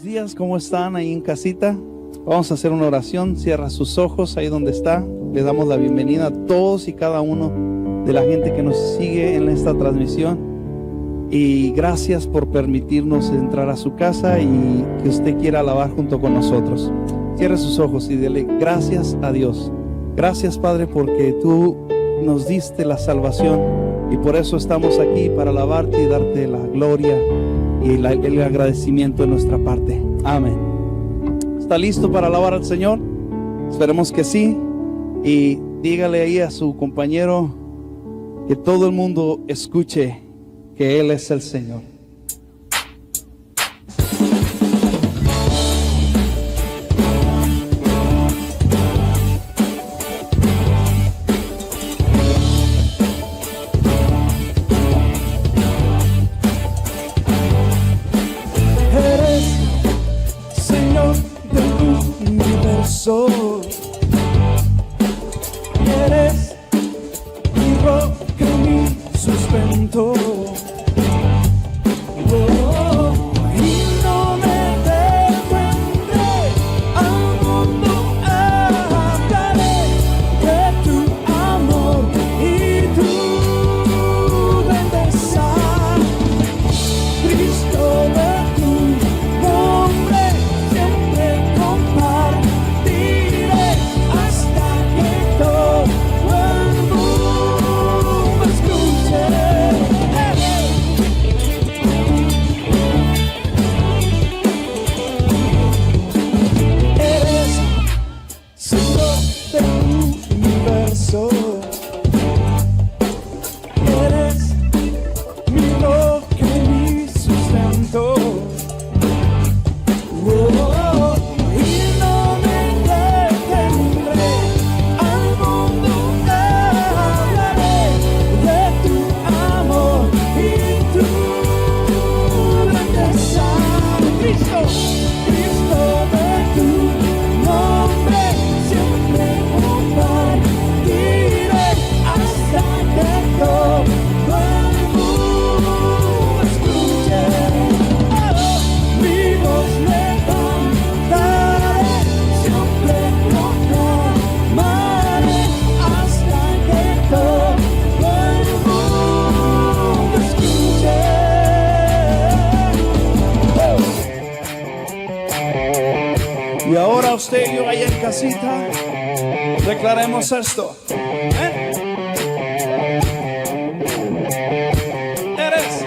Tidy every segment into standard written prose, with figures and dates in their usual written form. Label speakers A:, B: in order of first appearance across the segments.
A: buenos días, ¿cómo están ahí en casita? Vamos a hacer una oración, cierra sus ojos ahí donde está. Le damos la bienvenida a todos y cada uno de la gente que nos sigue en esta transmisión. Y gracias por permitirnos entrar a su casa y que usted quiera alabar junto con nosotros. Cierre sus ojos y dele gracias a Dios. Gracias, Padre, porque tú nos diste la salvación y por eso estamos aquí para alabarte y darte la gloria y el agradecimiento de nuestra parte. Amén. ¿Está listo para alabar al Señor? Esperemos que sí. Y dígale ahí a su compañero que todo el mundo escuche que Él es el Señor.
B: Eres mi roca, mi sustento. Y no me detendré, al mundo hablaré de tu amor y tu grandeza. Cristo, de tu nombre siempre compartiré hasta que todo el mundo escuche. Eres Señor del universo. Eres mi roca y mi sustento. Y no me detendré, al mundo hablaré de tu amor y tu grandeza. Cristo, Cristo, de tu nombre siempre compartiré hasta que todo el mundo escuche. Mi voz levantaré, siempre proclamaré hasta que todo el mundo escuche.
A: Y ahora usted y yo allá en casita declaremos esto. Eres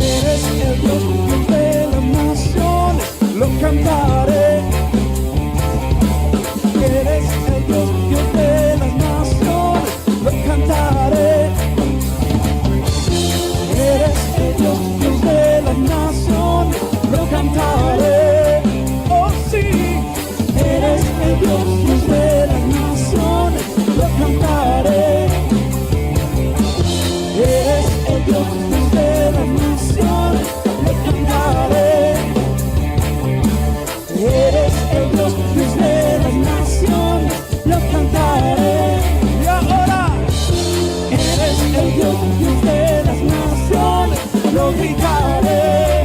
B: Eres el Dios de las naciones, lo cantaré. Eres el Dios de las naciones, lo cantaré. Eres el Dios de las naciones, lo cantaré. Oh sí, eres el Dios de las naciones, lo cantaré. Eres el Dios de las naciones, lo cantaré. Eres el Dios de las naciones, lo cantaré. Y ahora, eres el Dios de las naciones, lo gritaré.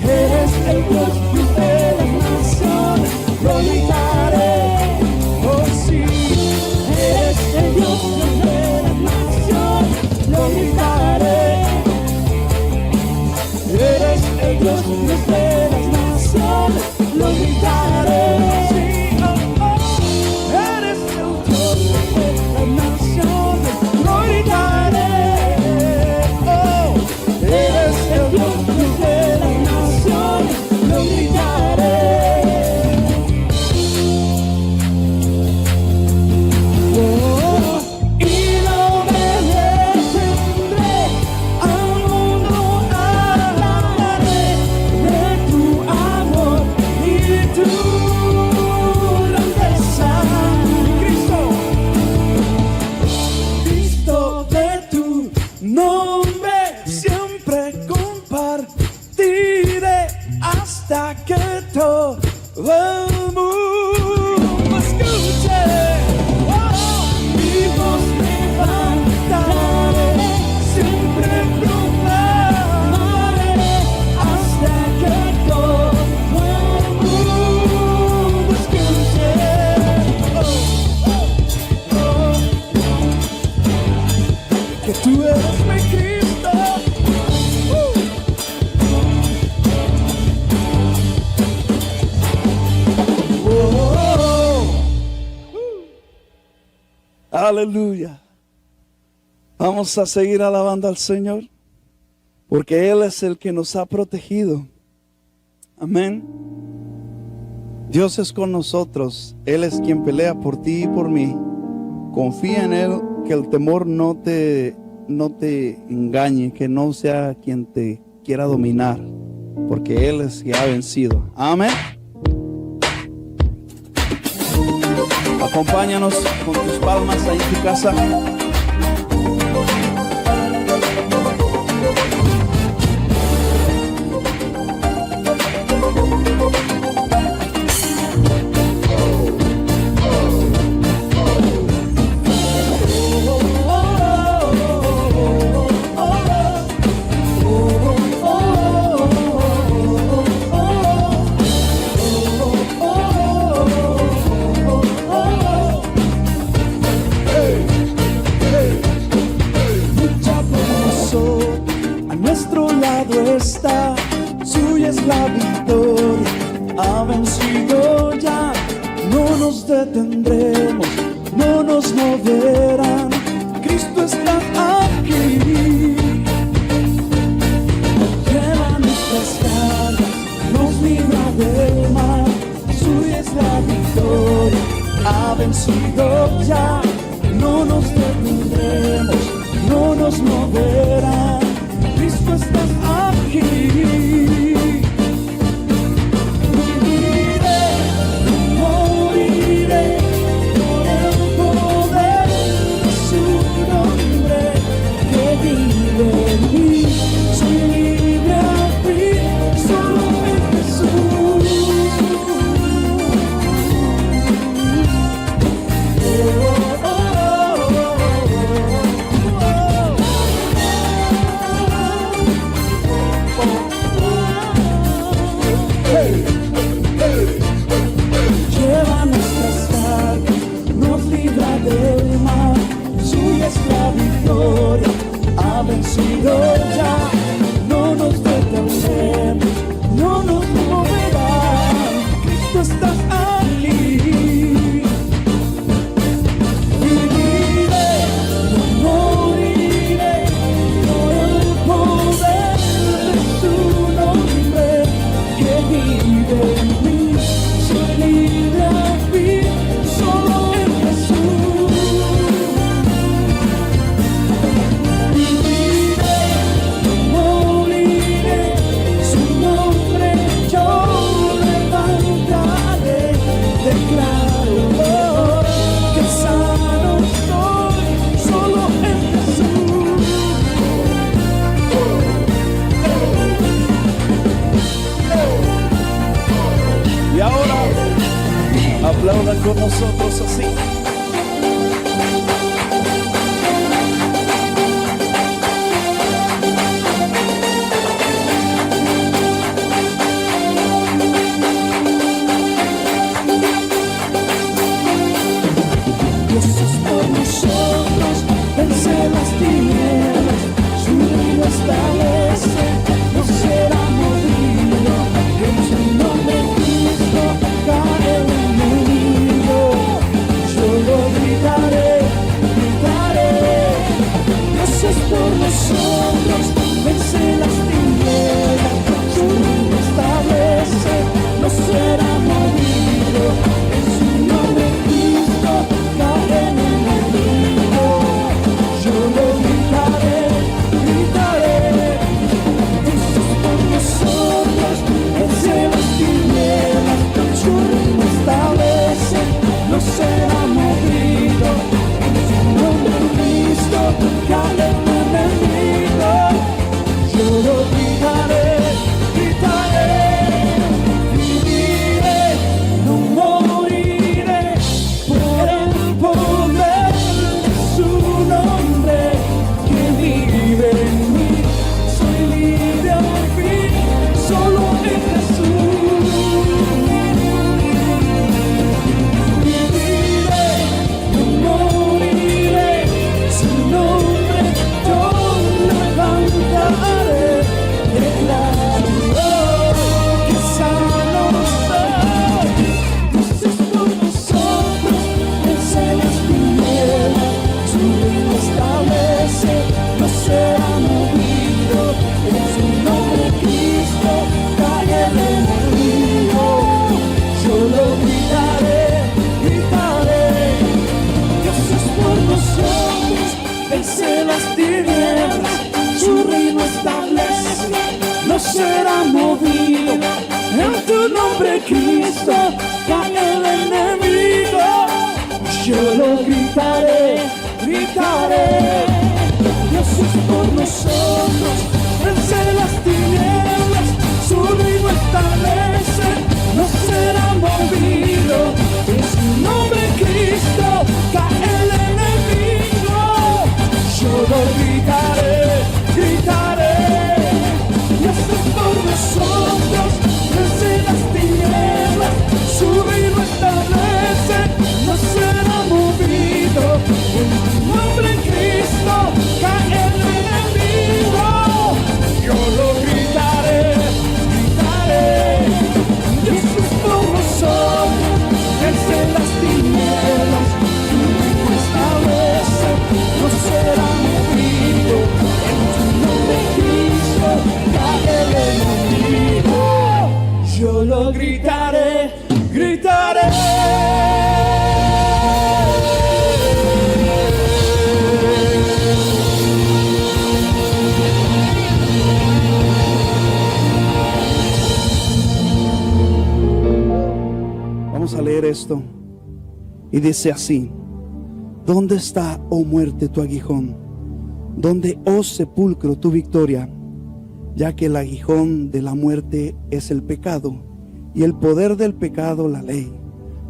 B: Eres el Dios de las naciones, lo gritaré. Oh sí, eres el Dios de las naciones, lo gritaré. Eres el Dios de las naciones, lo gritaré. Sí, oh, oh. Eres el Dios de las naciones, lo gritaré. Oh, eres el Dios de las naciones, lo gritaré. Oh, y no me detendré, al mundo hablaré de tu amor y tu grandeza. Cristo, Cristo, de tu nombre siempre compartiré hasta que todo el mundo escuche. Mi voz levantaré, siempre proclamaré
A: Aleluya. Vamos a seguir alabando al Señor, porque Él es el que nos ha protegido. Amén. Dios es con nosotros. Él es quien pelea por ti y por mí. Confía en Él, que el temor no te engañe, que no sea quien te quiera dominar, porque Él es quien ha vencido. Amén. Acompáñanos con tus palmas ahí en tu casa. Está, suya es la victoria, ha vencido ya, no nos detendremos, no nos moverán, Cristo está aquí, lleva nuestras cargas, nos libra del mal, suya es la victoria, ha vencido ya, no nos detendremos, no nos moverán, Cristo está aquí. Viviré, moriré por el poder de su nombre que vive en mí. Soy libre al fin, solo en Jesús. Lleva nuestras cargas, nos libra del mal, suya es la victoria, ha vencido ya, no nos detendremos, no nos moverán, Cristo está aquí. Viviré, no moriré, por el poder de su nombre que vive en mí. Soy libre al fin, solo en Jesús. Viviré, no moriré, su nombre yo levantaré. Declaro que sano soy, solo en Jesús. Y ahora aplaudan con nosotros así. Dios es por nosotros, vence las tinieblas, su reino establece, no será movido, en su nombre Cristo cae el enemigo. Yo lo gritaré, gritaré. Dios es por nosotros, vence las tinieblas, su reino establece, no será movido, en su nombre Cristo cae el enemigo. Yo lo gritaré, gritaré. Dios es por nosotros, vence las tinieblas, su reino establece, no será movido, en su nombre Cristo cae el enemigo. Yo lo gritaré, gritaré. Viviré, no moriré, por el poder de su nombre que vive en mí. Soy libre al fin, solo en Jesús. Viviré, no moriré, su nombre yo levantaré. Declaro que sano soy. Dios es por nosotros, vence las tinieblas,
B: será movido. En tu nombre, Cristo, cae el enemigo. Yo lo gritaré, gritaré. Dios es por nosotros, vence las tinieblas, su reino establece, no será movido. En su nombre, Cristo, cae el enemigo. Yo lo gritaré, gritaré. Dios es por nosotros, vence las tinieblas, su reino establece, no será movido. En tu nombre, Cristo, cae el enemigo. Yo lo gritaré, gritaré. Dios es por nosotros, vence las tinieblas, su reino establece, no será movido. En tu nombre, Cristo, cae el enemigo. Yo lo gritaré, gritaré.
A: Vamos a leer esto. Y dice así: ¿Dónde está, oh muerte, tu aguijón? ¿Dónde, oh sepulcro, tu victoria? Ya que el aguijón de la muerte es el pecado, y el poder del pecado la ley.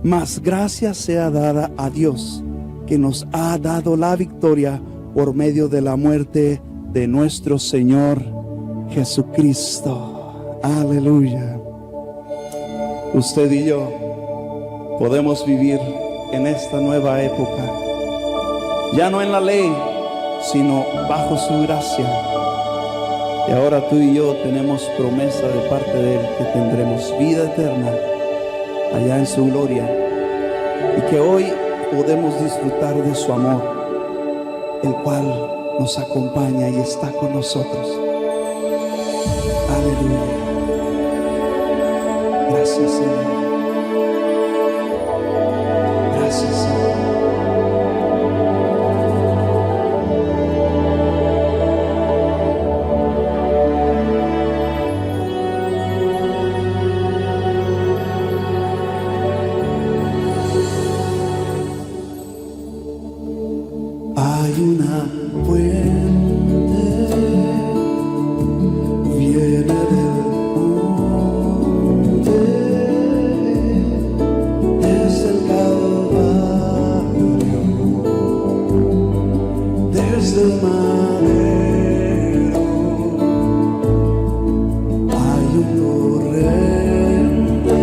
A: Mas gracia sea dada a Dios, que nos ha dado la victoria por medio de la muerte de nuestro Señor Jesucristo. Aleluya. Usted y yo podemos vivir en esta nueva época, ya no en la ley, sino bajo su gracia. Y ahora tú y yo tenemos promesa de parte de Él que tendremos vida eterna allá en su gloria, y que hoy podemos disfrutar de su amor, el cual nos acompaña y está con nosotros. Aleluya. Gracias, Señor. Gracias, Señor. Hay una fuente, viene del monte, desde el Calvario, desde el madero. Hay un torrente,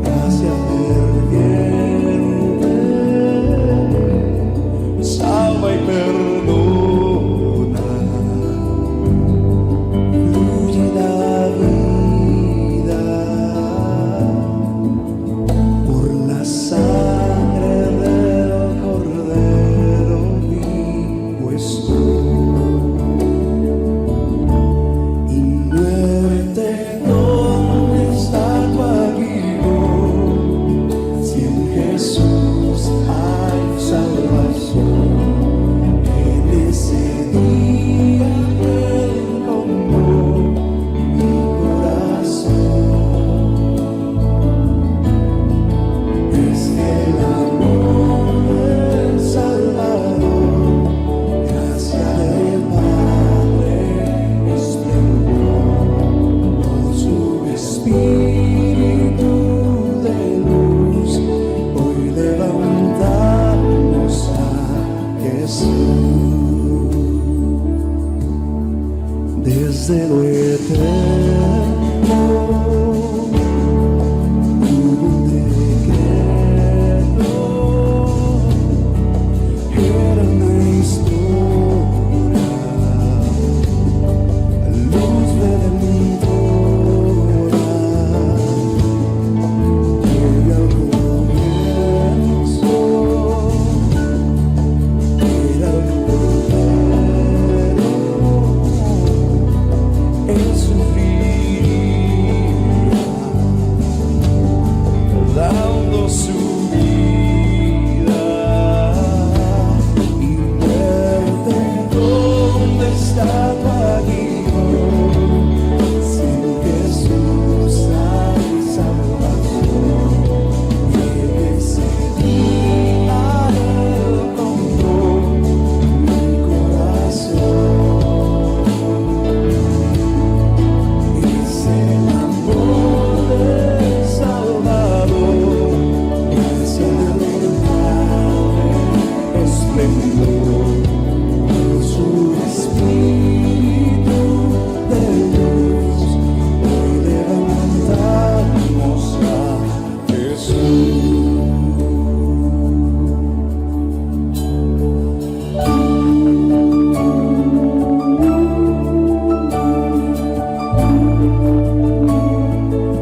A: gracia ferviente, salva y perdona, fluye la vida por la sangre del Cordero vivo es tú, y muerte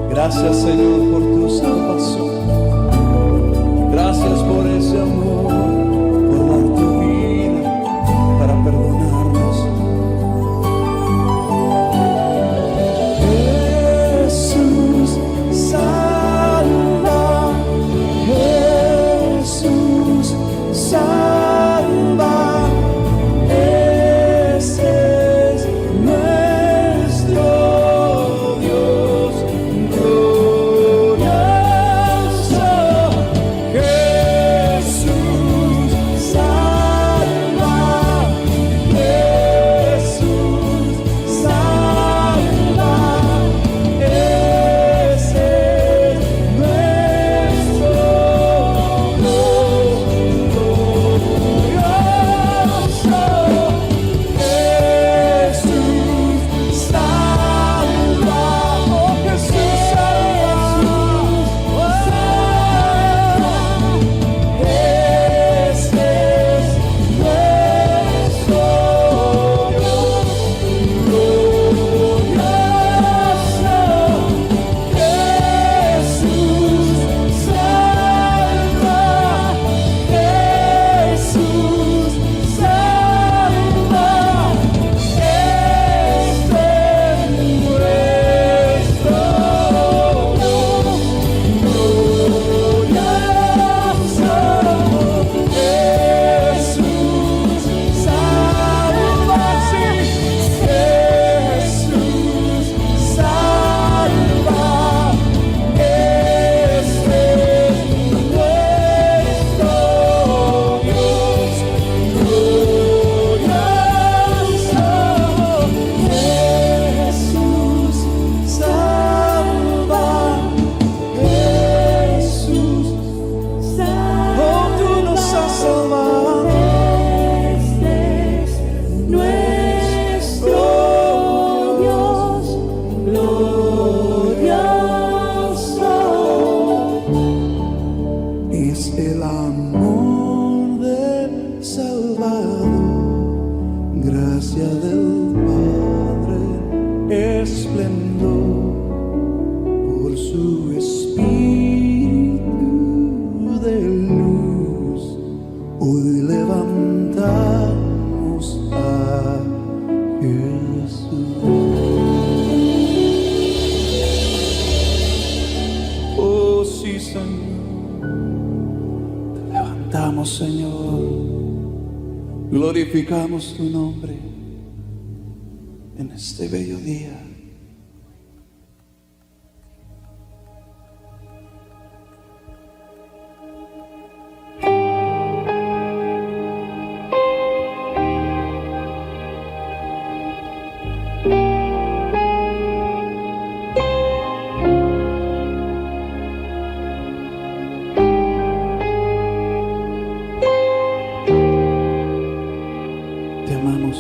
A: Gracias, Señor, por tu salvación. Gracias por ese amor, por dar tu vida para perdonarnos.
B: Jesús salva, Jesús salva, ese es nuestro Dios glorioso. Jesús salva, Jesús salva, ese es nuestro glorioso. Jesús salva, oh Jesús salva, ese es nuestro Dios glorioso. Jesús salva, Jesús salva, este es nuestro Dios glorioso. Jesús salva, sí, Jesús salva, este es nuestro Dios glorioso. Jesús salva, Jesús salva. Oh, tú nos has salvado. Este es nuestro Dios glorioso. Es el amor del Salvador, gracia del Padre, esplendor por su espíritu de luz. Hoy levantamos a Jesús. Oh sí, Señor, te levantamos, Señor, glorificamos tu nombre en este bello día. Te amamos,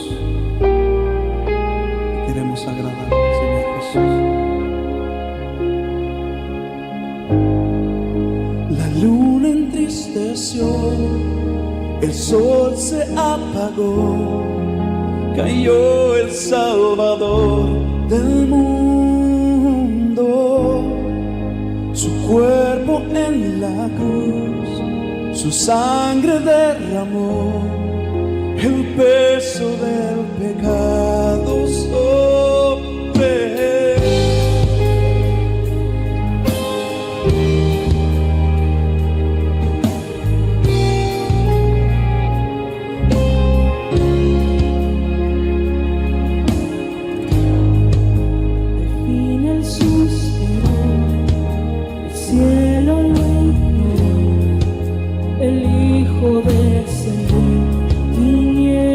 B: queremos agradarte, Señor Jesús. La luna entristeció, el sol se apagó, cayó el Salvador del mundo. Su cuerpo en la cruz, su sangre derramó el peso del pecado sobre él. Al fin él suspiró, el cielo lo ignoró, el Hijo descendió, tinieblas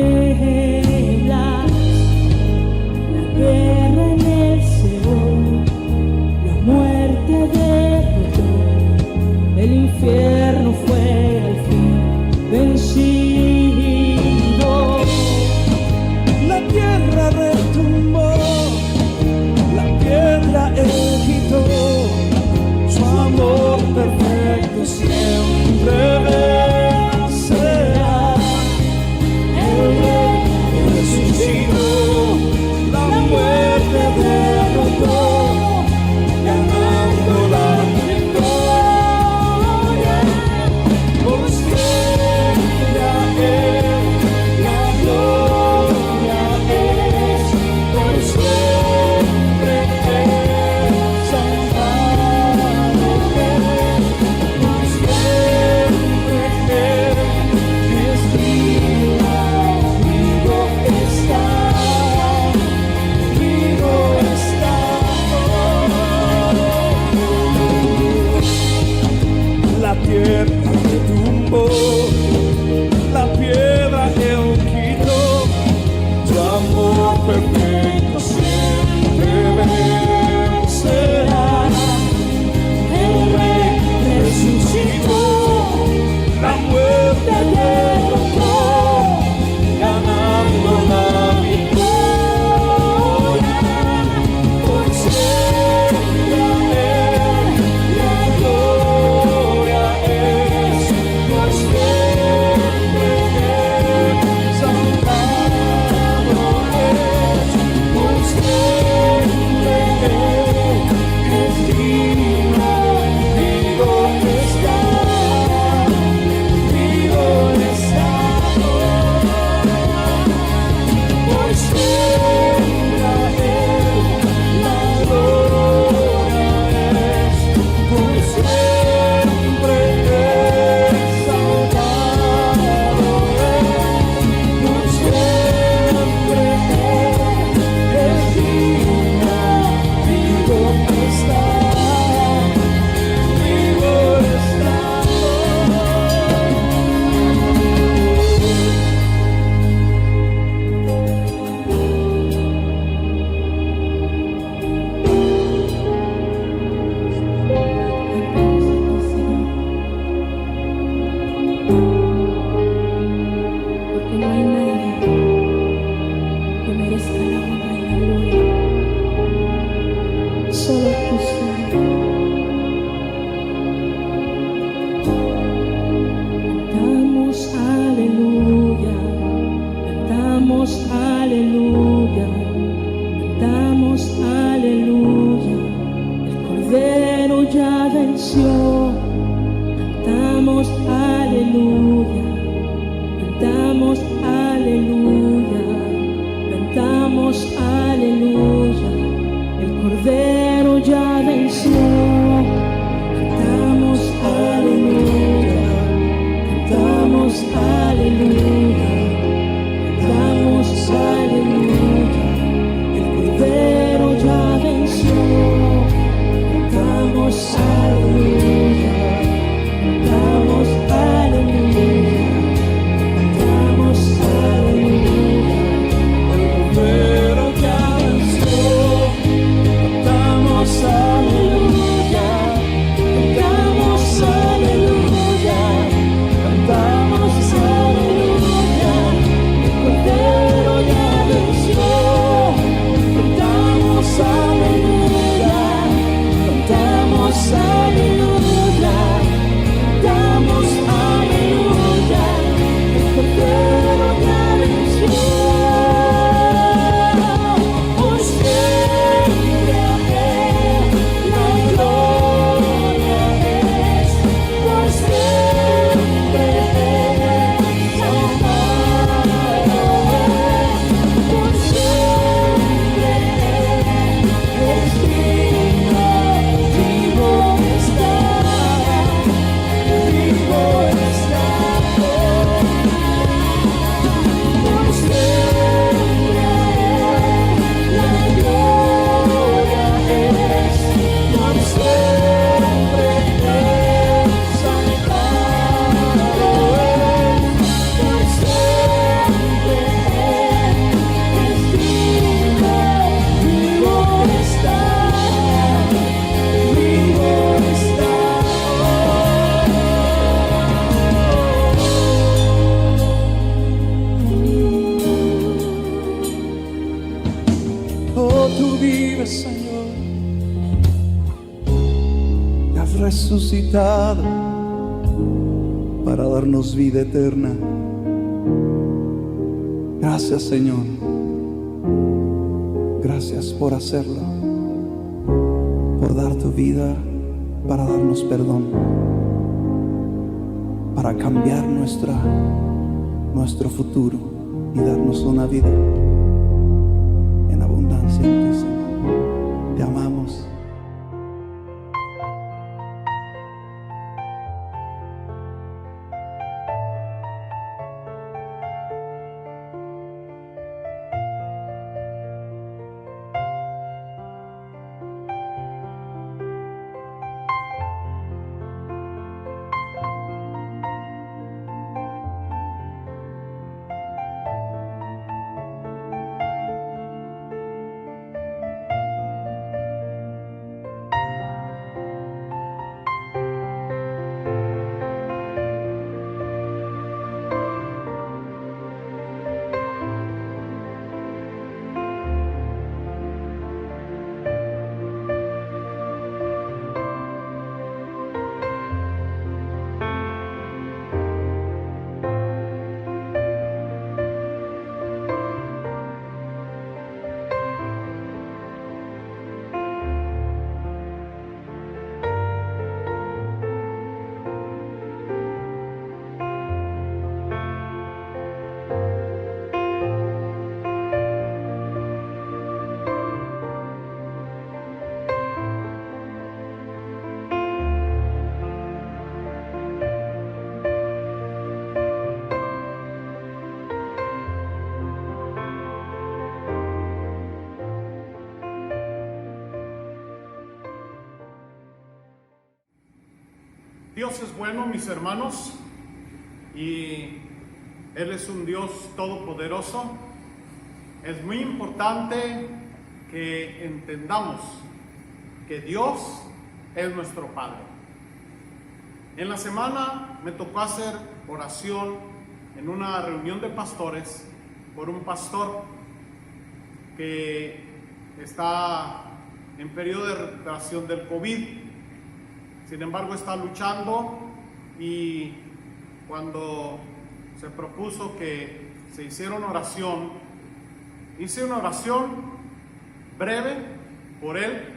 B: solo tú, Señor. Cantamos aleluya, cantamos aleluya, cantamos aleluya. El Cordero ya venció. Cantamos aleluya, cantamos aleluya, cantamos aleluya. El Cordero ya venció. Cantamos aleluya, cantamos aleluya, cantamos aleluya. El Cordero ya venció. Cantamos aleluya, cantamos aleluya, cantamos aleluya. El Cordero ya venció. Cantamos aleluya, cantamos aleluya, cantamos aleluya. El Cordero ya venció. Cantamos aleluya, cantamos aleluya, cantamos aleluya. El Cordero ya venció. Por siempre la gloria es, por siempre amado es, por siempre es digno, vivo está, vivo está. Por siempre la gloria es, por siempre exaltado es, por siempre es digno, vivo está, vivo está. Oh, tú vives, Señor, y has resucitado para darnos vida eterna. Gracias, Señor. Gracias por hacerlo, por dar tu vida para darnos perdón, para cambiar nuestro futuro y darnos una vida en abundancia en ti, Señor. Te amamos.
C: Dios es bueno, mis hermanos, y Él es un Dios todopoderoso. Es muy importante que entendamos que Dios es nuestro Padre. En la semana me tocó hacer oración en una reunión de pastores por un pastor que está en periodo de recuperación del COVID. Sin embargo, está luchando, y cuando se propuso que se hiciera una oración, hice una oración breve por él.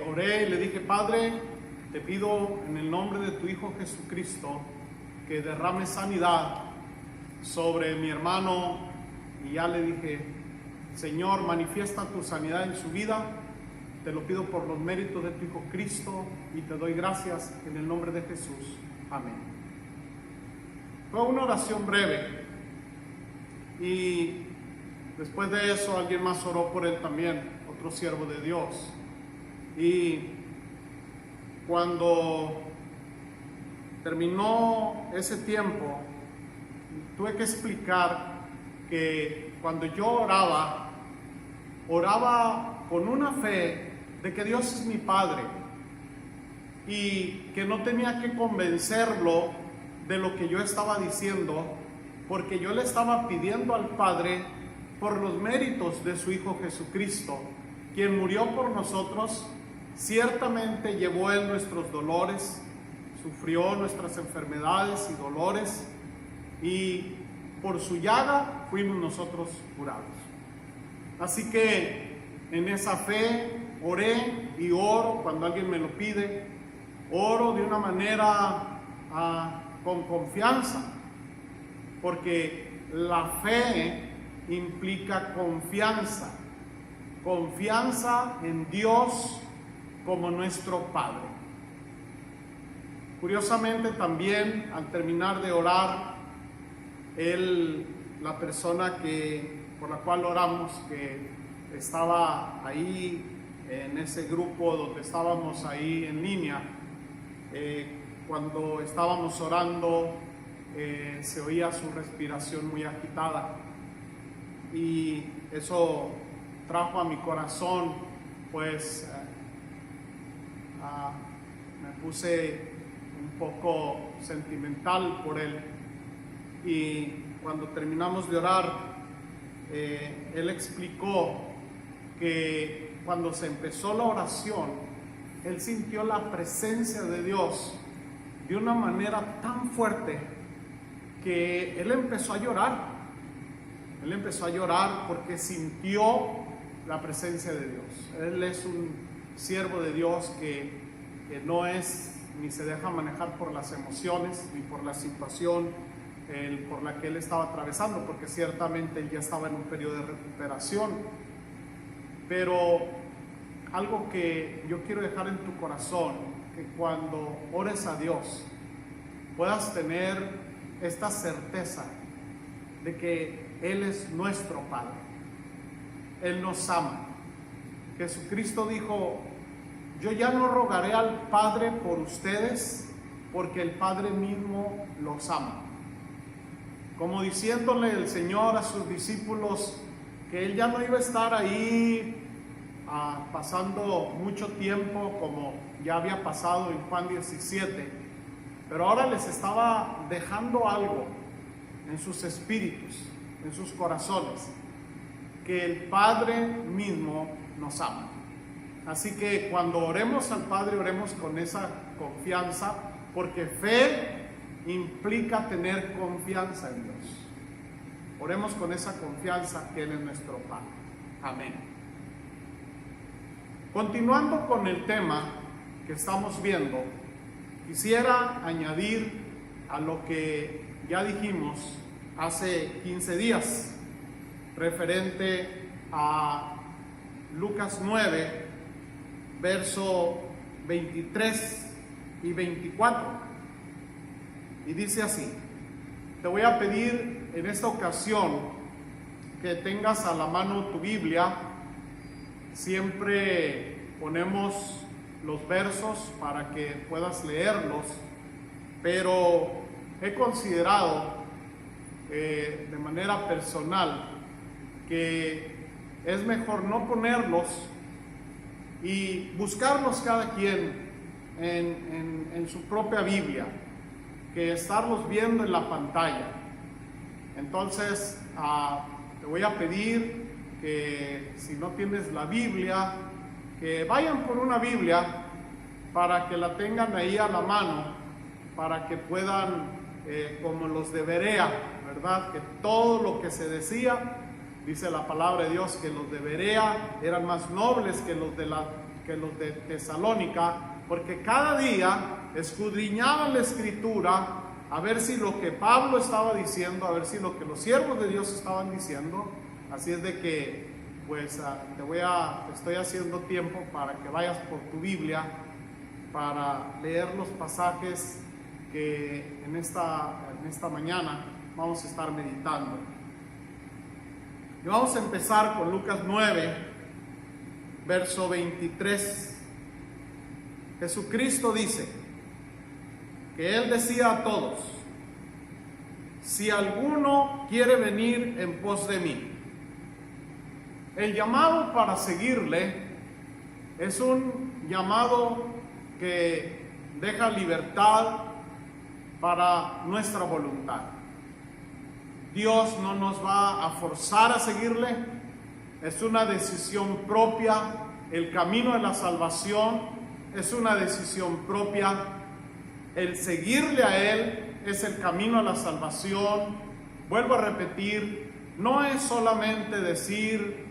C: Oré y le dije: Padre, te pido en el nombre de tu Hijo Jesucristo que derrame sanidad sobre mi hermano. Y ya le dije: Señor, manifiesta tu sanidad en su vida. Te lo pido por los méritos de tu Hijo Cristo y te doy gracias en el nombre de Jesús. Amén. Fue una oración breve, y después de eso alguien más oró por él también, otro siervo de Dios. Y cuando terminó ese tiempo, tuve que explicar que cuando yo oraba con una fe de que Dios es mi Padre, y que no tenía que convencerlo de lo que yo estaba diciendo, porque yo le estaba pidiendo al Padre por los méritos de su Hijo Jesucristo, quien murió por nosotros. Ciertamente llevó Él nuestros dolores, sufrió nuestras enfermedades y dolores, y por su llaga fuimos nosotros curados. Así que en esa fe oré y oro cuando alguien me lo pide. Oro de una manera con confianza, porque la fe implica confianza en Dios como nuestro Padre. Curiosamente también, al terminar de orar, la persona por la cual oramos, que estaba ahí en ese grupo donde estábamos ahí en línea, cuando estábamos orando, se oía su respiración muy agitada, y eso trajo a mi corazón, pues me puse un poco sentimental por él. Y cuando terminamos de orar, él explicó que cuando se empezó la oración, él sintió la presencia de Dios de una manera tan fuerte que él empezó a llorar. Él empezó a llorar porque sintió la presencia de Dios. Él es un siervo de Dios que no es ni se deja manejar por las emociones ni por la situación por la que él estaba atravesando, porque ciertamente él ya estaba en un periodo de recuperación. Pero algo que yo quiero dejar en tu corazón, que cuando ores a Dios puedas tener esta certeza de que Él es nuestro Padre. Él nos ama. Jesucristo dijo: yo ya no rogaré al Padre por ustedes, porque el Padre mismo los ama. Como diciéndole el Señor a sus discípulos que Él ya no iba a estar ahí pasando mucho tiempo como ya había pasado en Juan 17, pero ahora les estaba dejando algo en sus espíritus, en sus corazones, que el Padre mismo nos ama. Así que cuando oremos al Padre, oremos con esa confianza, porque fe implica tener confianza en Dios. Oremos con esa confianza que Él es nuestro Padre. Amén. Continuando con el tema que estamos viendo, quisiera añadir a lo que ya dijimos hace 15 días, referente a Lucas 9, verso 23 y 24. Y dice así: te voy a pedir en esta ocasión que tengas a la mano tu Biblia. Siempre ponemos los versos para que puedas leerlos, pero he considerado de manera personal que es mejor no ponerlos y buscarlos cada quien en su propia Biblia, que estarlos viendo en la pantalla. Entonces te voy a pedir que si no tienes la Biblia, que vayan por una Biblia para que la tengan ahí a la mano, para que puedan, como los de Berea, ¿verdad? Que todo lo que se decía, dice la palabra de Dios, que los de Berea eran más nobles que los de Tesalónica, porque cada día escudriñaban la Escritura a ver si lo que Pablo estaba diciendo, a ver si lo que los siervos de Dios estaban diciendo. Así es de que pues te estoy haciendo tiempo para que vayas por tu Biblia para leer los pasajes que en esta mañana vamos a estar meditando. Y vamos a empezar con Lucas 9, verso 23. Jesucristo dice que Él decía a todos: si alguno quiere venir en pos de mí. El llamado para seguirle es un llamado que deja libertad para nuestra voluntad. Dios no nos va a forzar a seguirle, es una decisión propia. El camino de la salvación es una decisión propia. El seguirle a Él es el camino a la salvación. Vuelvo a repetir, no es solamente decir,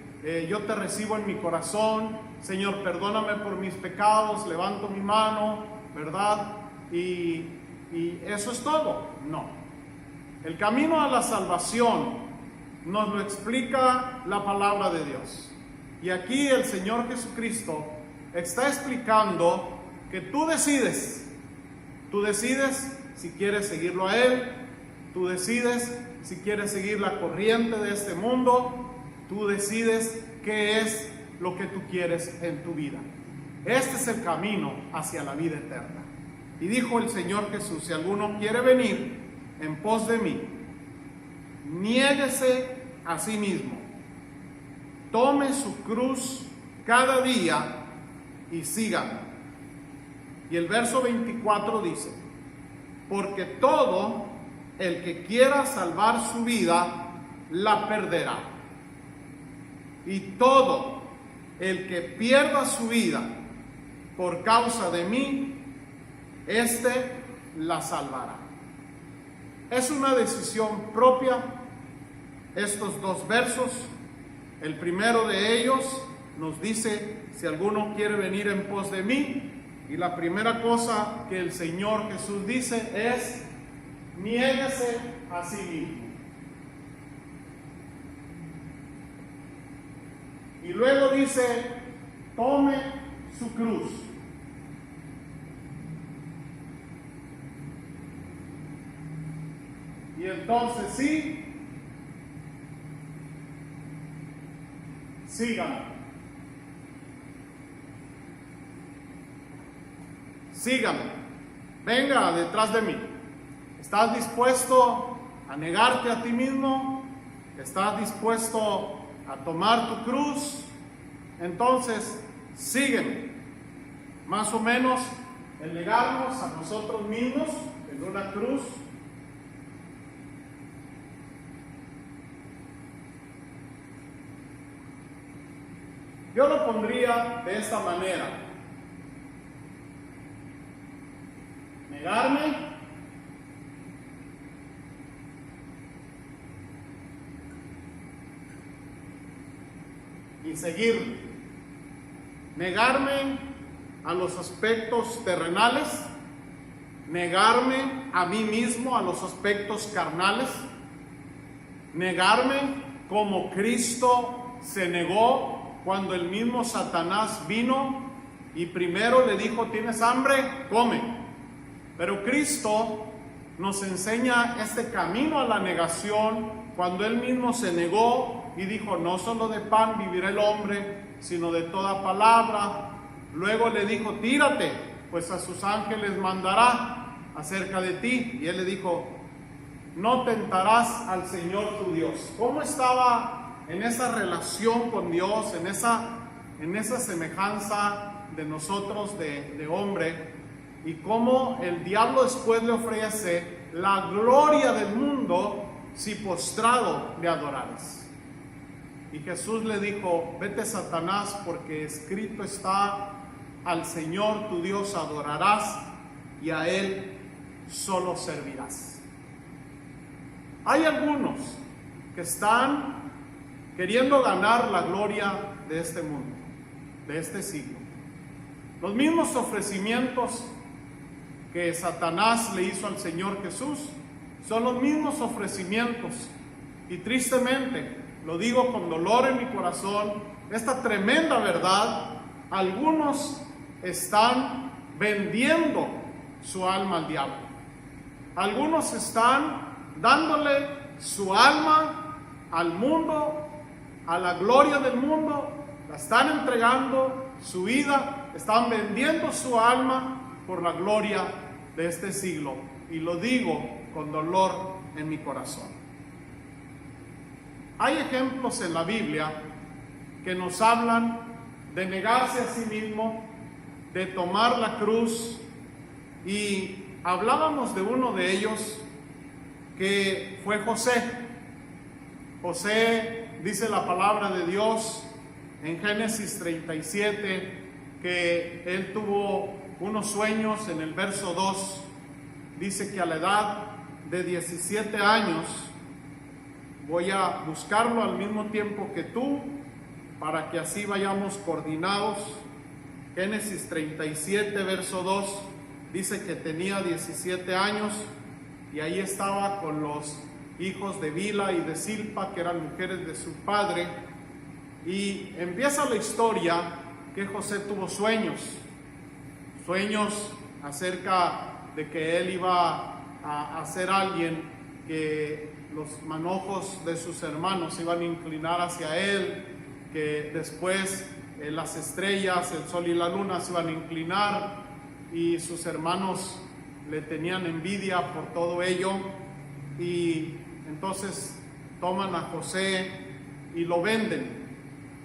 C: yo te recibo en mi corazón, Señor, perdóname por mis pecados, levanto mi mano, ¿verdad? Y eso es todo. No. El camino a la salvación nos lo explica la palabra de Dios. Y aquí el Señor Jesucristo está explicando que tú decides si quieres seguirlo a Él, tú decides si quieres seguir la corriente de este mundo, tú decides qué es lo que tú quieres en tu vida. Este es el camino hacia la vida eterna. Y dijo el Señor Jesús: si alguno quiere venir en pos de mí, niéguese a sí mismo, tome su cruz cada día y sígame. Y el verso 24 dice: porque todo el que quiera salvar su vida, la perderá. Y todo el que pierda su vida por causa de mí, éste la salvará. Es una decisión propia. Estos dos versos, el primero de ellos nos dice: si alguno quiere venir en pos de mí. Y la primera cosa que el Señor Jesús dice es: niéguese a sí mismo. Y luego dice: tome su cruz. Y entonces sí, síganme. Sígame, venga detrás de mí. ¿Estás dispuesto a negarte a ti mismo? ¿Estás dispuesto a tomar tu cruz? Entonces, sígueme. Más o menos, el negarnos a nosotros mismos en una cruz. Yo lo pondría de esta manera: negarme y seguirme. Negarme a los aspectos terrenales, negarme a mí mismo a los aspectos carnales, negarme como Cristo se negó cuando el mismo Satanás vino y primero le dijo: ¿tienes hambre? Come. Pero Cristo nos enseña este camino a la negación cuando Él mismo se negó y dijo: no solo de pan vivirá el hombre, sino de toda palabra. Luego le dijo: tírate, pues a sus ángeles mandará acerca de ti. Y Él le dijo: no tentarás al Señor tu Dios. ¿Cómo estaba en esa relación con Dios, en esa semejanza de nosotros de hombre? Y cómo el diablo después le ofrece la gloria del mundo si postrado le adorares. Y Jesús le dijo: vete, Satanás, porque escrito está: al Señor tu Dios adorarás y a Él solo servirás. Hay algunos que están queriendo ganar la gloria de este mundo, de este siglo. Los mismos ofrecimientos que Satanás le hizo al Señor Jesús son los mismos ofrecimientos. Y tristemente, lo digo con dolor en mi corazón, esta tremenda verdad, algunos están vendiendo su alma al diablo. Algunos están dándole su alma al mundo, a la gloria del mundo, la están entregando su vida, están vendiendo su alma por la gloria de este siglo. Y lo digo con dolor en mi corazón. Hay ejemplos en la Biblia que nos hablan de negarse a sí mismo, de tomar la cruz, y hablábamos de uno de ellos que fue José. José, dice la palabra de Dios en Génesis 37, que él tuvo unos sueños. En el verso 2 dice que a la edad de 17 años, voy a buscarlo al mismo tiempo que tú, para que así vayamos coordinados. Génesis 37, verso 2, dice que tenía 17 años y ahí estaba con los hijos de Bila y de Silpa, que eran mujeres de su padre. Y empieza la historia que José tuvo sueños acerca de que él iba a ser alguien, que los manojos de sus hermanos se iban a inclinar hacia él, que después las estrellas, el sol y la luna se iban a inclinar, y sus hermanos le tenían envidia por todo ello. Y entonces toman a José y lo venden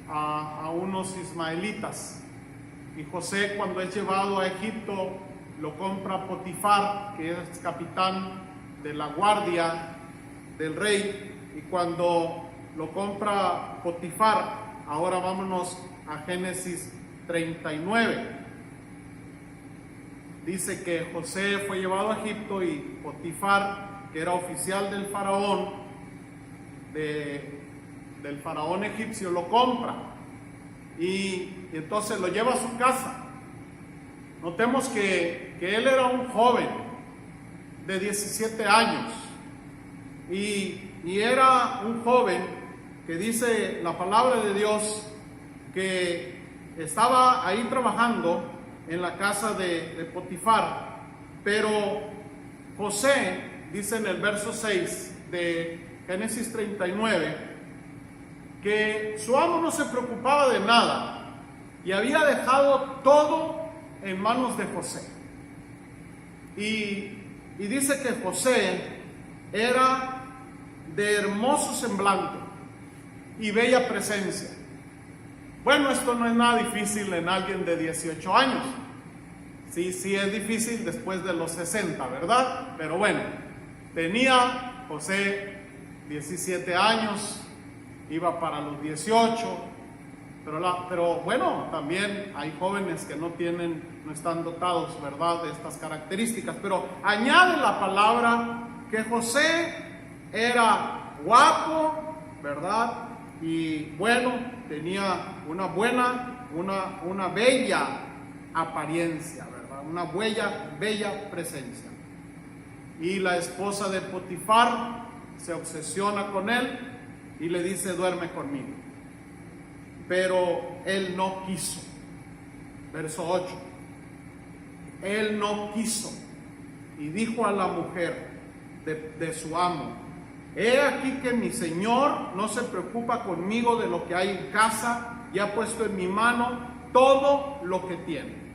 C: a unos ismaelitas. Y José, cuando es llevado a Egipto, lo compra Potifar, que es capitán de la guardia del rey. Y cuando lo compra Potifar, ahora vámonos a Génesis 39. Dice que José fue llevado a Egipto y Potifar, que era oficial del faraón, del faraón egipcio, lo compra y entonces lo lleva a su casa. Notemos que él era un joven de 17 años y era un joven que, dice la palabra de Dios, que estaba ahí trabajando en la casa de Potifar. Pero José, dice en el verso 6 de Génesis 39, que su amo no se preocupaba de nada y había dejado todo en manos de José. Y dice que José era de hermoso semblante y bella presencia. Bueno, esto no es nada difícil en alguien de 18 años. Sí es difícil después de los 60, ¿verdad? Pero bueno, tenía José 17 años, iba para los 18, pero bueno, también hay jóvenes que no están dotados, ¿verdad?, de estas características. Pero añade la palabra que José era guapo, ¿verdad? Y bueno, tenía una bella apariencia, ¿verdad? Una bella presencia. Y la esposa de Potifar se obsesiona con él y le dice: duerme conmigo. Pero él no quiso. Verso 8. Él no quiso. Y dijo a la mujer de su amo: he aquí que mi señor no se preocupa conmigo de lo que hay en casa, y ha puesto en mi mano todo lo que tiene.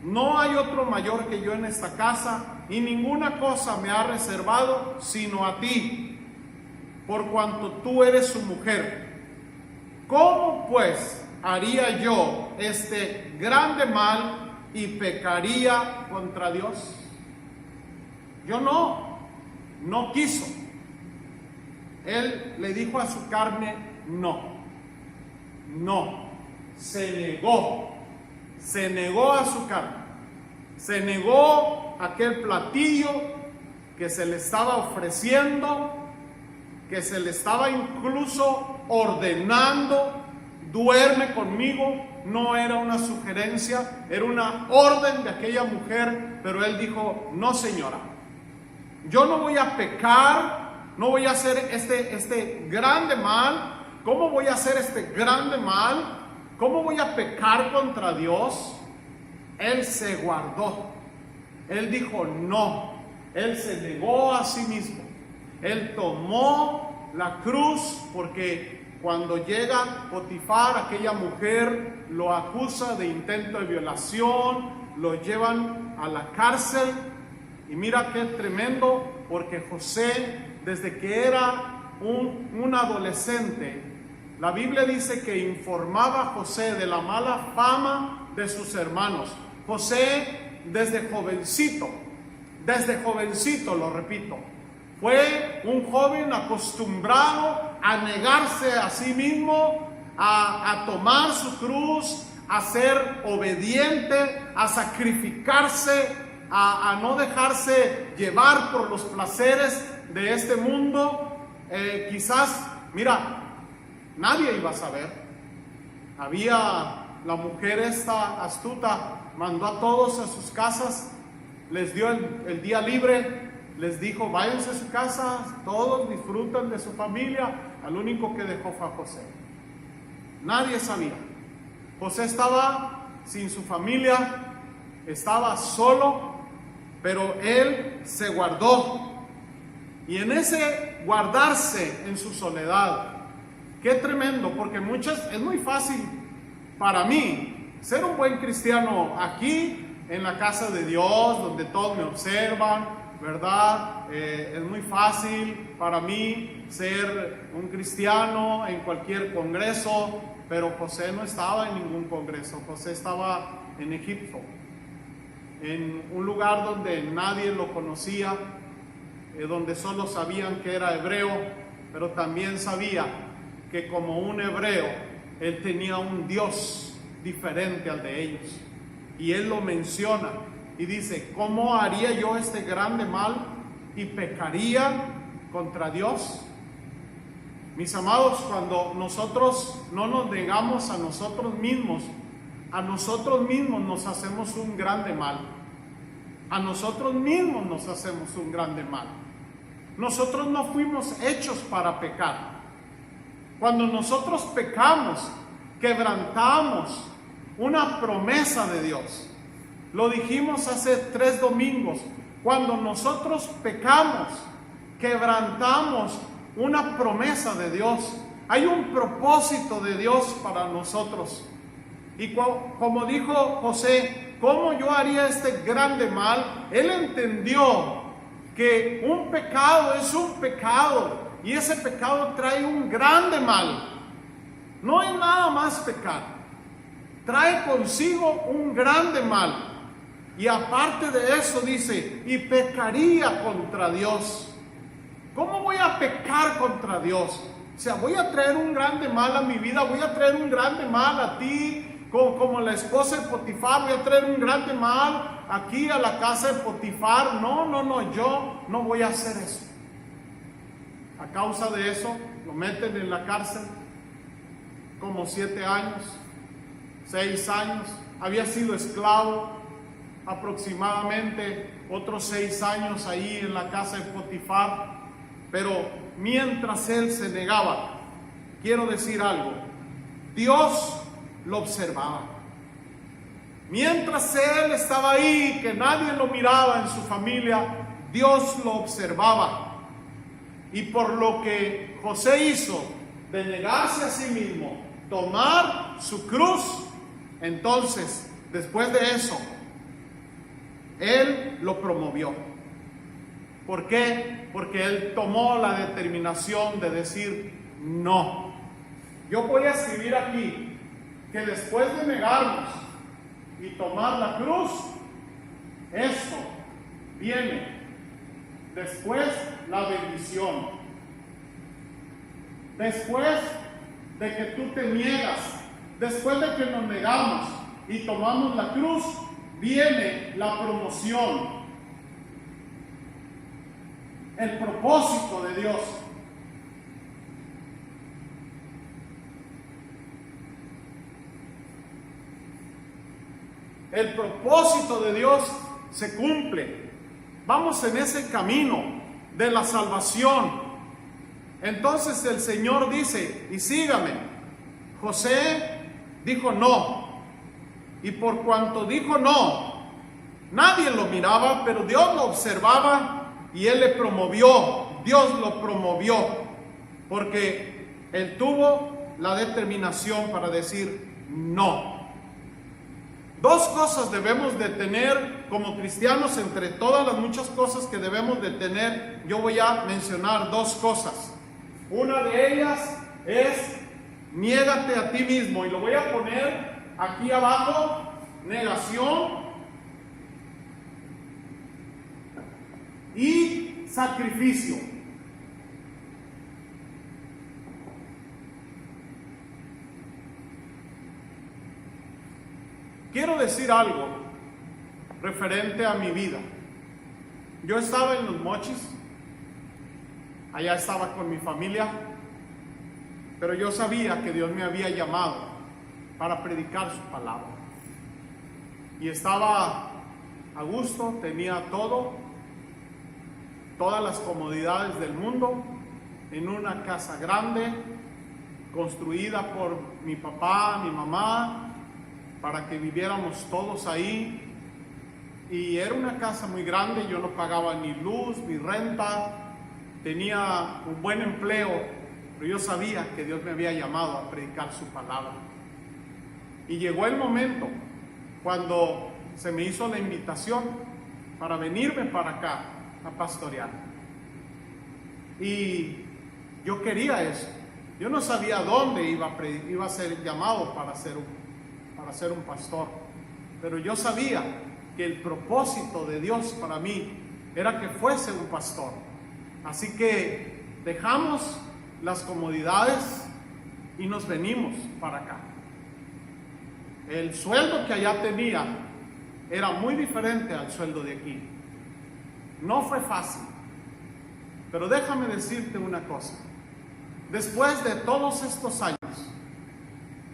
C: No hay otro mayor que yo en esta casa, y ninguna cosa me ha reservado sino a ti, por cuanto tú eres su mujer. ¿Cómo pues haría yo este grande mal y pecaría contra Dios? Yo no quiso. Él le dijo a su carne: no. No, se negó a su carne, se negó a aquel platillo que se le estaba ofreciendo, que se le estaba incluso ordenando, duerme conmigo. No era una sugerencia, era una orden de aquella mujer, pero él dijo, no señora, yo no voy a pecar, no voy a hacer este grande mal. ¿Cómo voy a hacer este grande mal? ¿Cómo voy a pecar contra Dios? Él se guardó. Él dijo no. Él se negó a sí mismo. Él tomó la cruz, porque cuando llega Potifar, aquella mujer lo acusa de intento de violación, lo llevan a la cárcel. Y mira qué tremendo, porque José, desde que era un adolescente, la Biblia dice que informaba a José de la mala fama de sus hermanos. José, desde jovencito, lo repito, fue un joven acostumbrado a negarse a sí mismo, a tomar su cruz, a ser obediente, a sacrificarse, a no dejarse llevar por los placeres de este mundo. Quizás, mira, nadie iba a saber. La mujer esta astuta mandó a todos a sus casas, les dio el día libre, les dijo, váyanse a su casa, todos disfrutan de su familia. Al único que dejó fue a José. Nadie sabía. José estaba sin su familia, estaba solo, pero él se guardó. Y en ese guardarse en su soledad, qué tremendo, porque es muy fácil para mí ser un buen cristiano aquí en la casa de Dios, donde todos me observan, ¿verdad? Es muy fácil para mí ser un cristiano en cualquier congreso, pero José no estaba en ningún congreso. José estaba en Egipto, en un lugar donde nadie lo conocía, donde solo sabían que era hebreo, pero también sabía que como un hebreo, él tenía un Dios diferente al de ellos. Y él lo menciona y dice, ¿cómo haría yo este grande mal y pecaría contra Dios? Mis amados, cuando nosotros no nos negamos a nosotros mismos nos hacemos un grande mal. A nosotros mismos nos hacemos un grande mal. Nosotros no fuimos hechos para pecar. Cuando nosotros pecamos, quebrantamos una promesa de Dios. Lo dijimos hace 3 domingos. Cuando nosotros pecamos, quebrantamos una promesa de Dios. Hay un propósito de Dios para nosotros. Y como dijo José, ¿cómo yo haría este grande mal? Él entendió que un pecado es un pecado. Y ese pecado trae un grande mal. No hay nada más pecar. Trae consigo un grande mal. Y aparte de eso dice, y pecaría contra Dios. ¿Cómo voy a pecar contra Dios? O sea, voy a traer un grande mal a mi vida, voy a traer un grande mal a ti, como la esposa de Potifar, voy a traer un grande mal aquí a la casa de Potifar. No, yo no voy a hacer eso. A causa de eso, lo meten en la cárcel como 7 años, 6 años. Había sido esclavo aproximadamente otros 6 años ahí en la casa de Potifar. Pero mientras él se negaba, quiero decir algo, Dios lo observaba. Mientras él estaba ahí, que nadie lo miraba en su familia, Dios lo observaba. Y por lo que José hizo de negarse a sí mismo, tomar su cruz, entonces, después de eso, él lo promovió. ¿Por qué? Porque él tomó la determinación de decir, no. Yo voy a escribir aquí que después de negarnos y tomar la cruz, esto viene. Después, la bendición. Después de que tú te niegas Después de que nos negamos y tomamos la cruz, viene la promoción, el propósito de Dios. El propósito de Dios se cumple. Vamos en ese camino de la salvación. Entonces el Señor dice, y sígame. José dijo no. Y por cuanto dijo no, nadie lo miraba, pero Dios lo observaba y Él le promovió. Dios lo promovió. Porque Él tuvo la determinación para decir no. Dos cosas debemos de tener como cristianos, entre todas las muchas cosas que debemos de tener. Yo voy a mencionar dos cosas. Una de ellas es niégate a ti mismo, y lo voy a poner aquí abajo: negación y sacrificio. Quiero decir algo referente a mi vida. Yo estaba en Los Mochis, allá estaba con mi familia, pero yo sabía que Dios me había llamado para predicar su palabra. Y estaba a gusto, tenía todo, todas las comodidades del mundo, en una casa grande, construida por mi papá, mi mamá, para que viviéramos todos ahí. Y era una casa muy grande, yo no pagaba ni luz ni renta, tenía un buen empleo, pero yo sabía que Dios me había llamado a predicar su palabra. Y llegó el momento cuando se me hizo la invitación para venirme para acá a pastorear. Y yo quería eso. Yo no sabía dónde iba a ser llamado para ser un pastor, pero yo sabía que el propósito de Dios para mí era que fuese un pastor. Así que dejamos las comodidades y nos venimos para acá. El sueldo que allá tenía era muy diferente al sueldo de aquí. No fue fácil, pero déjame decirte una cosa. Después de todos estos años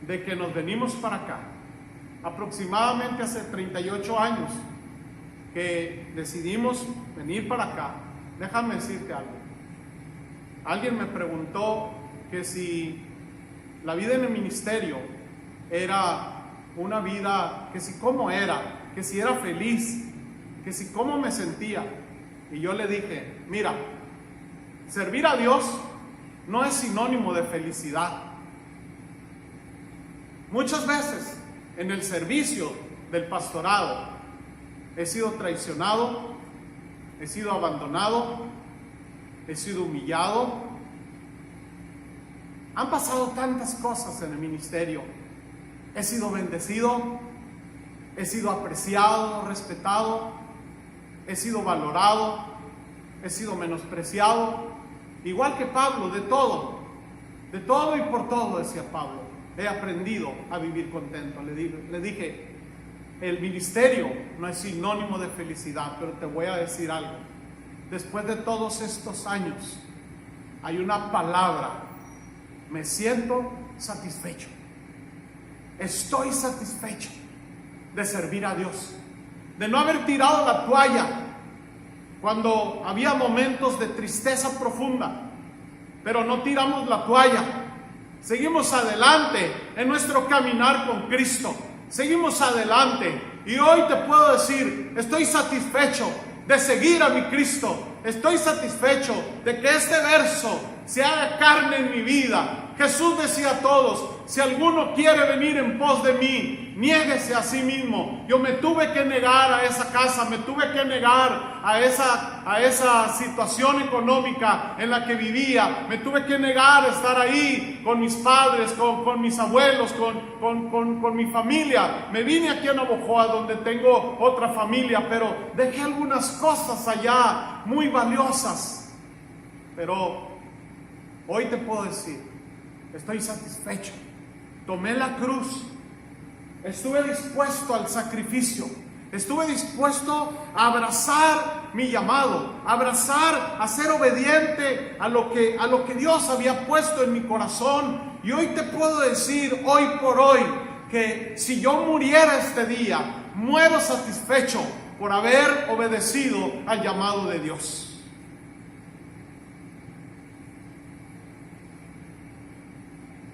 C: de que nos venimos para acá, aproximadamente hace 38 años que decidimos venir para acá, déjame decirte algo. Alguien me preguntó que si la vida en el ministerio era una vida, que si cómo era, que si era feliz, que si cómo me sentía. Y yo le dije, mira, servir a Dios no es sinónimo de felicidad. Muchas veces en el servicio del pastorado he sido traicionado, he sido abandonado, he sido humillado. Han pasado tantas cosas en el ministerio. He sido bendecido, he sido apreciado, respetado, he sido valorado, he sido menospreciado. Igual que Pablo, de todo y por todo, decía Pablo. He aprendido a vivir contento. Le dije, el ministerio no es sinónimo de felicidad, pero te voy a decir algo. Después de todos estos años, hay una palabra: me siento satisfecho. Estoy satisfecho de servir a Dios, de no haber tirado la toalla cuando había momentos de tristeza profunda, pero no tiramos la toalla. Seguimos adelante en nuestro caminar con Cristo. Seguimos adelante. Y hoy te puedo decir, estoy satisfecho de seguir a mi Cristo. Estoy satisfecho de que este verso se haga carne en mi vida. Jesús decía a todos, si alguno quiere venir en pos de mí, niéguese a sí mismo. Yo me tuve que negar a esa casa, me tuve que negar a esa situación económica en la que vivía. Me tuve que negar a estar ahí con mis padres, con mis abuelos, con mi familia. Me vine aquí a Navojoa, donde tengo otra familia, pero dejé algunas cosas allá muy valiosas. Pero hoy te puedo decir, estoy satisfecho tomé la cruz, estuve dispuesto al sacrificio, estuve dispuesto a abrazar mi llamado, a ser obediente a lo que Dios había puesto en mi corazón. Y hoy te puedo decir, hoy por hoy, que si yo muriera este día, muero satisfecho por haber obedecido al llamado de Dios.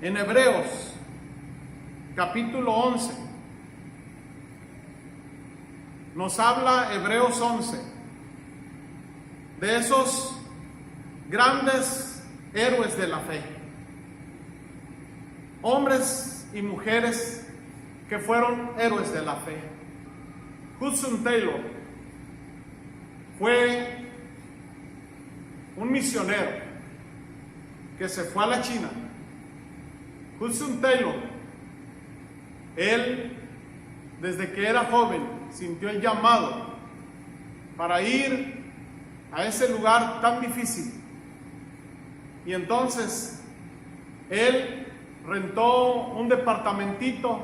C: En Hebreos, capítulo 11, nos habla Hebreos 11 de esos grandes héroes de la fe, hombres y mujeres que fueron héroes de la fe. Hudson Taylor fue un misionero que se fue a la China. Hudson Taylor, él desde que era joven sintió el llamado para ir a ese lugar tan difícil, y entonces él rentó un departamentito.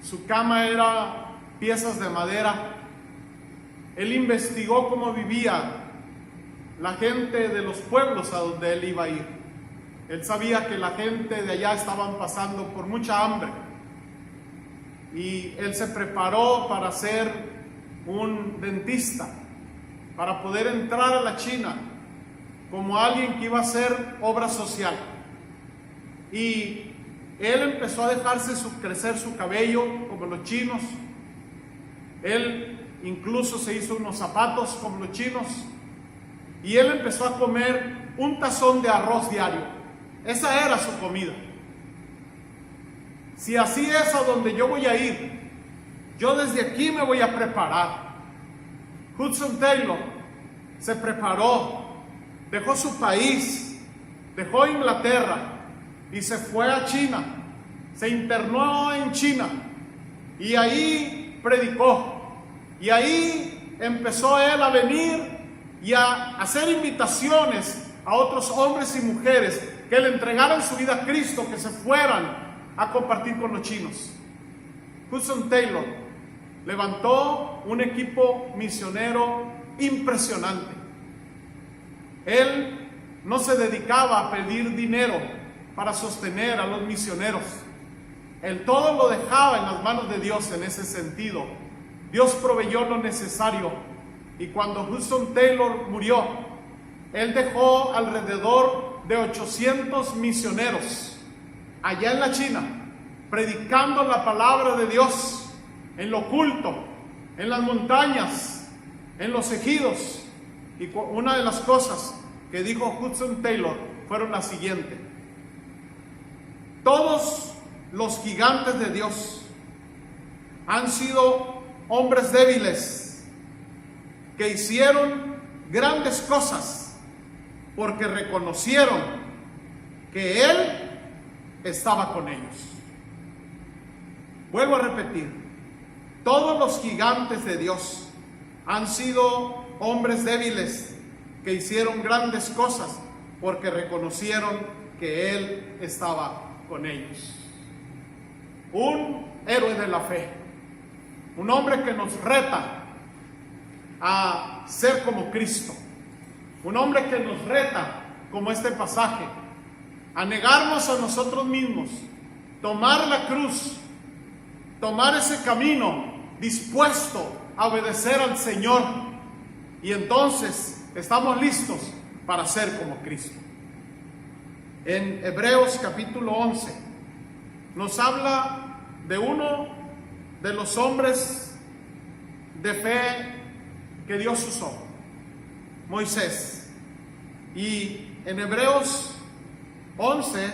C: Su cama era piezas de madera. Él investigó cómo vivía la gente de los pueblos a donde él iba a ir. Él sabía que la gente de allá estaban pasando por mucha hambre, y él se preparó para ser un dentista, para poder entrar a la China como alguien que iba a hacer obra social. Y él empezó a dejarse crecer su cabello como los chinos. Él incluso se hizo unos zapatos como los chinos, y él empezó a comer un tazón de arroz diario. Esa era su comida. Si así es a donde yo voy a ir, yo desde aquí me voy a preparar. Hudson Taylor se preparó, dejó su país, dejó Inglaterra y se fue a China. Se internó en China y ahí predicó. Y ahí empezó él a venir y a hacer invitaciones a otros hombres y mujeres que le entregaran su vida a Cristo, que se fueran a compartir con los chinos. Hudson Taylor levantó un equipo misionero impresionante. Él no se dedicaba a pedir dinero para sostener a los misioneros. Él todo lo dejaba en las manos de Dios en ese sentido. Dios proveyó lo necesario. Y cuando Hudson Taylor murió, él dejó alrededor de 800 misioneros allá en la China, predicando la palabra de Dios en lo oculto, en las montañas, en los ejidos. Y una de las cosas que dijo Hudson Taylor fueron las siguientes: todos los gigantes de Dios han sido hombres débiles que hicieron grandes cosas porque reconocieron que Él estaba con ellos. Vuelvo a repetir, todos los gigantes de Dios han sido hombres débiles que hicieron grandes cosas porque reconocieron que Él estaba con ellos. Un héroe de la fe, un hombre que nos reta a ser como Cristo, un hombre que nos reta, como este pasaje, a negarnos a nosotros mismos, tomar la cruz, tomar ese camino dispuesto a obedecer al Señor, y entonces estamos listos para ser como Cristo. En Hebreos capítulo 11 nos habla de uno de los hombres de fe que Dios usó, Moisés. Y en Hebreos 11,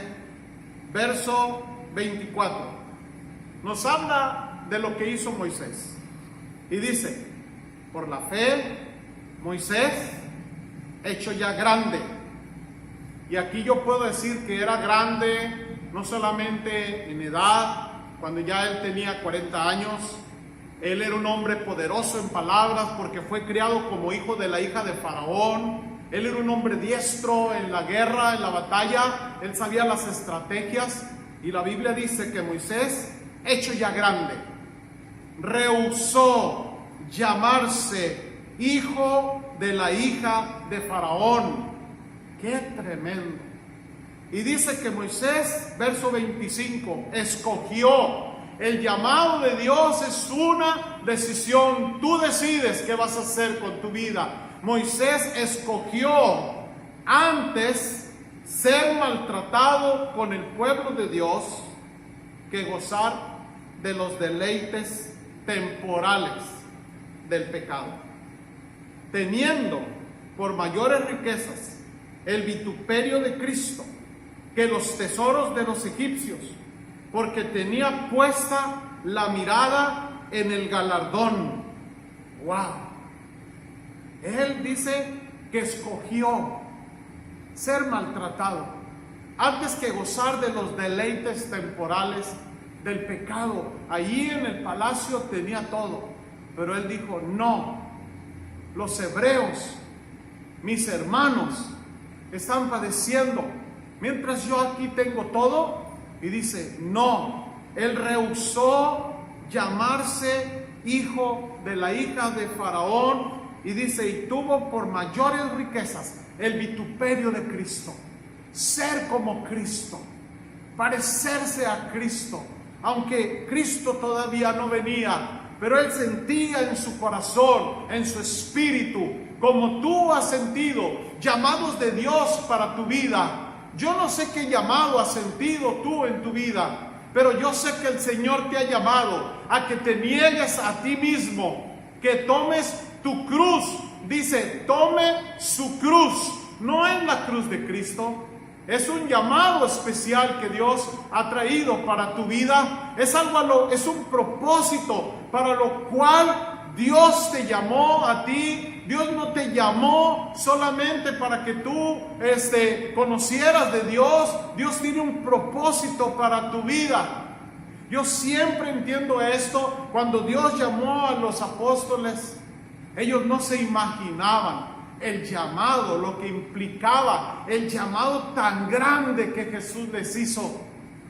C: verso 24, nos habla de lo que hizo Moisés. Y dice: por la fe, Moisés, hecho ya grande. Y aquí yo puedo decir que era grande no solamente en edad, cuando ya él tenía 40 años. Él era un hombre poderoso en palabras porque fue criado como hijo de la hija de Faraón. Él era un hombre diestro en la guerra, en la batalla. Él sabía las estrategias. Y la Biblia dice que Moisés, hecho ya grande, rehusó llamarse hijo de la hija de Faraón. ¡Qué tremendo! Y dice que Moisés, verso 25, escogió. El llamado de Dios es una decisión. Tú decides qué vas a hacer con tu vida. Moisés escogió antes ser maltratado con el pueblo de Dios que gozar de los deleites temporales del pecado, teniendo por mayores riquezas el vituperio de Cristo que los tesoros de los egipcios, porque tenía puesta la mirada en el galardón. ¡Wow! Él dice que escogió ser maltratado antes que gozar de los deleites temporales del pecado. Allí en el palacio tenía todo, pero él dijo: no, los hebreos, mis hermanos, están padeciendo mientras yo aquí tengo todo. Y dice: no, él rehusó llamarse hijo de la hija de Faraón. Y dice: y tuvo por mayores riquezas el vituperio de Cristo, ser como Cristo, parecerse a Cristo, aunque Cristo todavía no venía, pero él sentía en su corazón, en su espíritu, como tú has sentido, llamados de Dios para tu vida. Yo no sé qué llamado has sentido tú en tu vida, pero yo sé que el Señor te ha llamado a que te niegues a ti mismo, que tomes tu cruz. Dice: tome su cruz. No es la cruz de Cristo. Es un llamado especial que Dios ha traído para tu vida. Es un propósito para lo cual Dios te llamó a ti. Dios no te llamó solamente para que tú conocieras de Dios. Dios tiene un propósito para tu vida. Yo siempre entiendo esto. Cuando Dios llamó a los apóstoles, ellos no se imaginaban el llamado, lo que implicaba, el llamado tan grande que Jesús les hizo.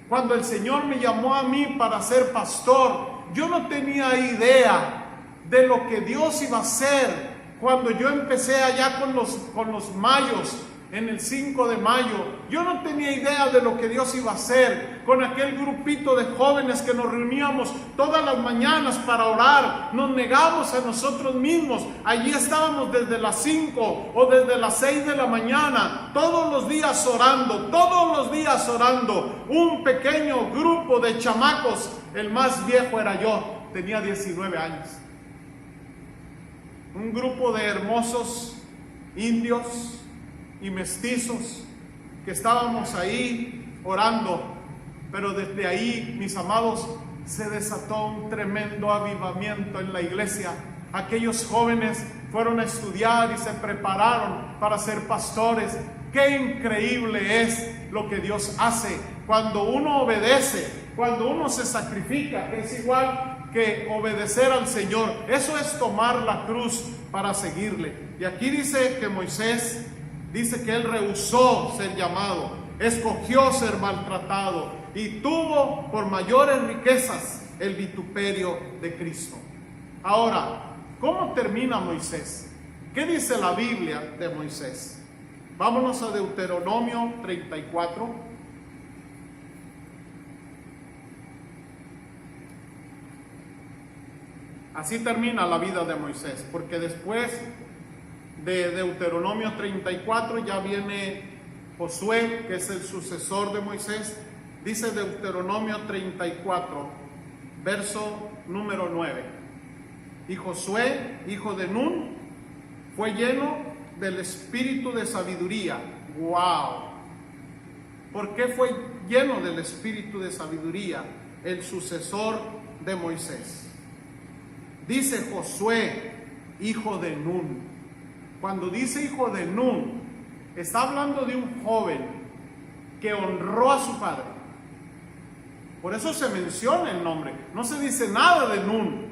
C: Cuando el Señor me llamó a mí para ser pastor, yo no tenía idea de lo que Dios iba a hacer. Cuando yo empecé allá con los mayos, en el 5 de mayo, yo no tenía idea de lo que Dios iba a hacer. Con aquel grupito de jóvenes que nos reuníamos todas las mañanas para orar, nos negamos a nosotros mismos. Allí estábamos desde las 5 o desde las 6 de la mañana, todos los días orando, un pequeño grupo de chamacos. El más viejo era yo, tenía 19 años. Un grupo de hermosos indios y mestizos que estábamos ahí orando. Pero desde ahí, mis amados, se desató un tremendo avivamiento en la iglesia. Aquellos jóvenes fueron a estudiar y se prepararon para ser pastores. Qué increíble es lo que Dios hace cuando uno obedece, cuando uno se sacrifica. Es igual que obedecer al Señor. Eso es tomar la cruz para seguirle. Y aquí dice que Moisés, dice que él rehusó ser llamado, escogió ser maltratado y tuvo por mayores riquezas el vituperio de Cristo. Ahora, ¿cómo termina Moisés? ¿Qué dice la Biblia de Moisés? Vámonos a Deuteronomio 34. Así termina la vida de Moisés, porque después de Deuteronomio 34 ya viene Josué, que es el sucesor de Moisés. Dice Deuteronomio 34, verso número 9. Y Josué, hijo de Nun, fue lleno del espíritu de sabiduría. ¡Wow! ¿Por qué fue lleno del espíritu de sabiduría el sucesor de Moisés? Dice Josué, hijo de Nun. Cuando dice hijo de Nun, está hablando de un joven que honró a su padre. Por eso se menciona el nombre. No se dice nada de Nun,